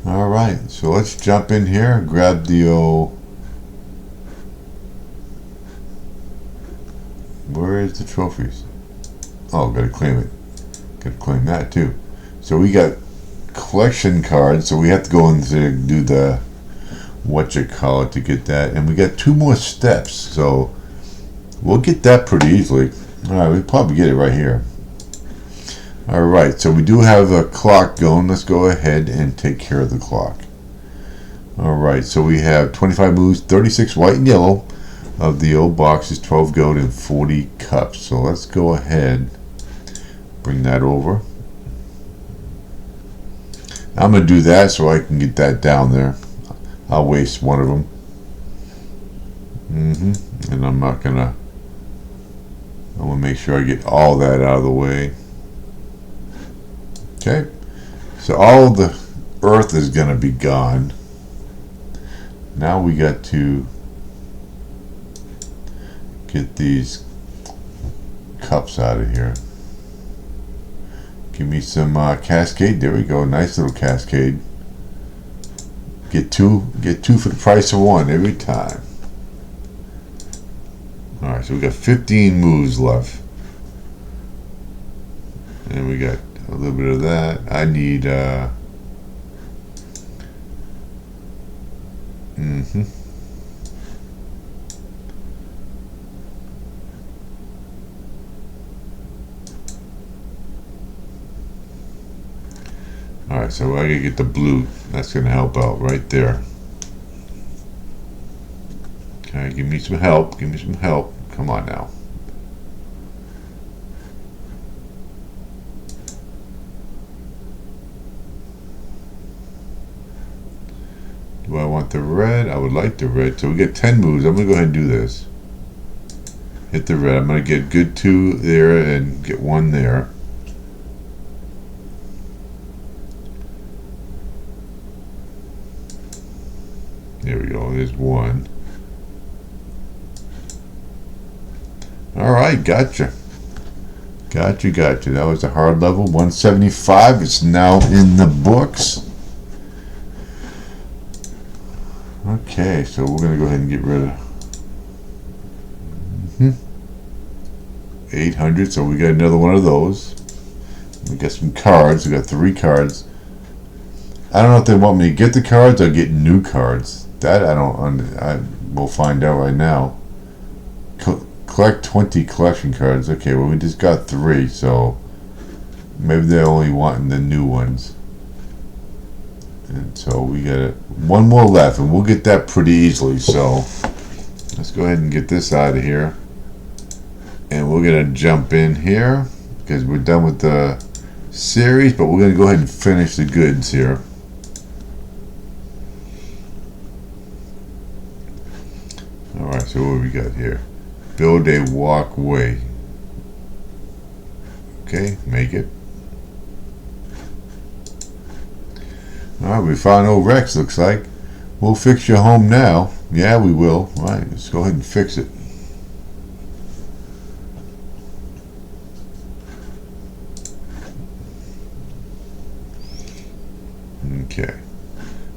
Alright, so let's jump in here, grab the old... Where is the trophies? Oh, gotta claim it. Gotta claim that too. So we got collection cards, so we have to go in to do the whatchamacallit to get that, and we got 2 more steps, so we'll get that pretty easily. Alright, we'll probably get it right here. Alright, so we do have a clock going. Let's go ahead and take care of the clock. Alright, so we have 25 moves, 36 white and yellow of the old boxes, 12 gold, and 40 cups. So let's go ahead, bring that over. I'm going to do that so I can get that down there. I'll waste one of them. And I'm not going to... I'm going to make sure I get all that out of the way. Okay. So all the earth is going to be gone. Now we got to get these cups out of here. Give me some cascade. There we go. Nice little cascade. Get two for the price of one every time. Alright, so we got 15 moves left. And we got a little bit of that. I need Alright, so I gotta get the blue. That's gonna help out right there. Okay, give me some help. Give me some help. Come on now. Do I want the red? I would like the red. So we get 10 moves. I'm gonna go ahead and do this. Hit the red. I'm gonna get good 2 there and get 1 there. There we go. There's 1. Alright, gotcha. Gotcha. That was a hard level. 175. It's now in the books. Okay, so we're going to go ahead and get rid of 800. So we got another one of those. We got some cards. We got 3 cards. I don't know if they want me to get the cards or get new cards. That we'll find out right now. Collect 20 collection cards. Okay, well we just got 3, so maybe they're only wanting the new ones. And so we got 1 more left, and we'll get that pretty easily. So let's go ahead and get this out of here, and we're gonna jump in here because we're done with the series. But we're gonna go ahead and finish the goods here. All right, so what do we got here? Build a walkway. Okay, make it. Alright, we found old Rex, looks like. We'll fix your home now. Yeah, we will. Alright, let's go ahead and fix it. Okay.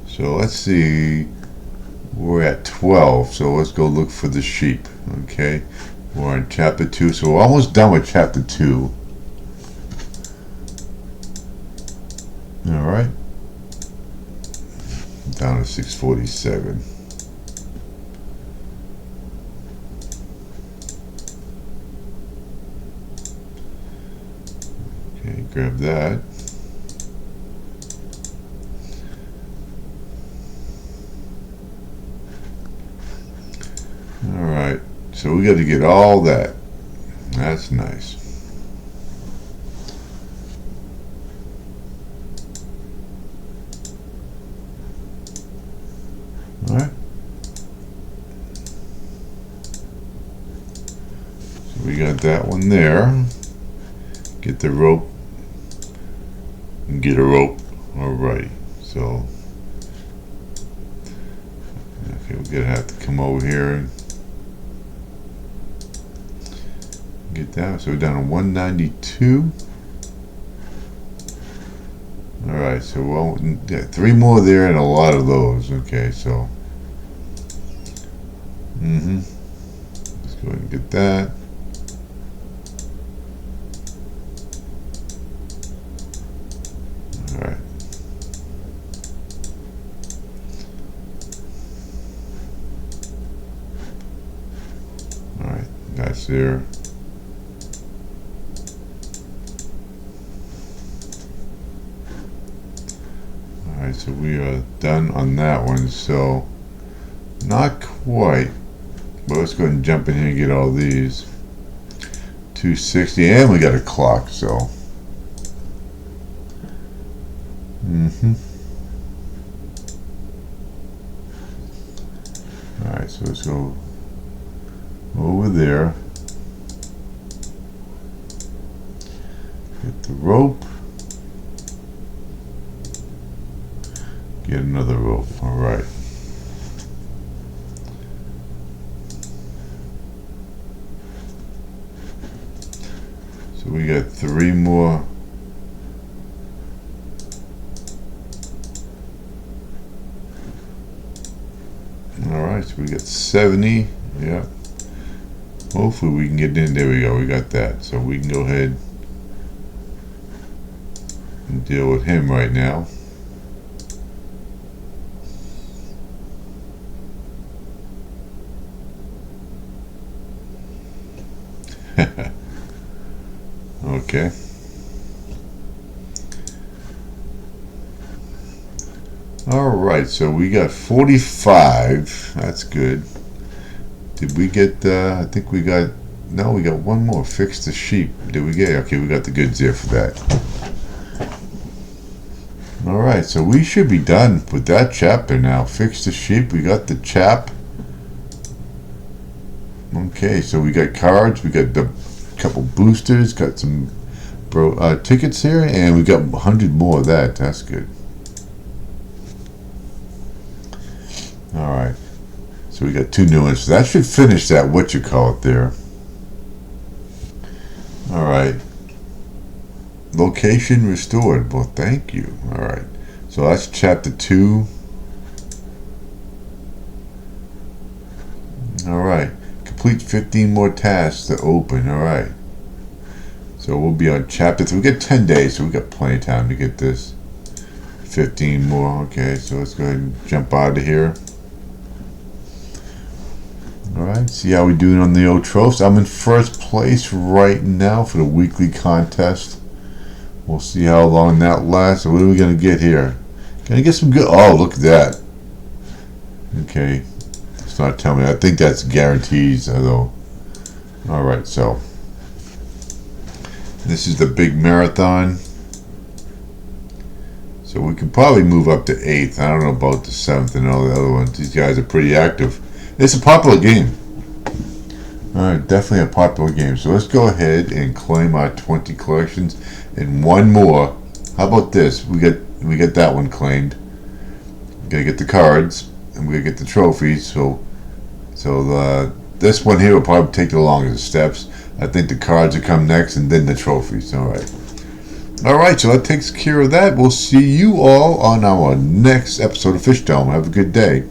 So let's see. We're at 12, so let's go look for the sheep. Okay, we're on chapter 2, so we're almost done with chapter 2. Alright, down to 647. Okay, grab that. Alright, so we got to get all that. That's nice. Alright. So we got that one there. Get the rope. And get a rope. Alright, so. Okay, we're going to have to come over here and get that. So we're down to 192. Alright, so we'll get 3 more there and a lot of those. Okay, so let's go ahead and get that. Alright. Alright, that's there. Alright, so we are done on that one. So not quite, but let's go ahead and jump in here and get all these. 260, and we got a clock, so alright, so let's go over there, get the rope, get another rope. Alright. So we got 3 more. Alright, so we got 70. Yeah. Hopefully we can get in. There we go. We got that. So we can go ahead and deal with him right now. Okay. Alright, so we got 45. That's good. Did we get, I think we got, no, we got one more. Fix the sheep. Did we get, okay, we got the goods there for that. Alright, so we should be done with that chapter now. Fix the sheep. We got the chap. Okay, so we got cards. We got the couple boosters. Got some tickets here. And we got 100 more of that. That's good. Alright. So we got 2 new ones. So that should finish that whatchamacallit there. Alright. Location restored. Well, thank you. Alright. So that's chapter 2. Alright. Complete 15 more tasks to open. Alright. So we'll be on chapter 3. We got 10 days, so we got plenty of time to get this. 15 more. Okay, so let's go ahead and jump out of here. Alright, see how we doing on the old trophies. I'm in first place right now for the weekly contest. We'll see how long that lasts. So what are we going to get here? Gonna get some good... Oh, look at that. Okay. It's not telling me. I think that's guarantees, though. Alright, so. This is the big marathon. So we can probably move up to 8th. I don't know about the 7th and all the other ones. These guys are pretty active. It's a popular game. Alright, definitely a popular game. So let's go ahead and claim our 20 collections and one more. How about this? We get that one claimed. We gotta get the cards and we gotta get the trophies. So this one here will probably take the longest steps. I think the cards will come next and then the trophies. Alright. Alright, so that takes care of that. We'll see you all on our next episode of Fishdom. Have a good day.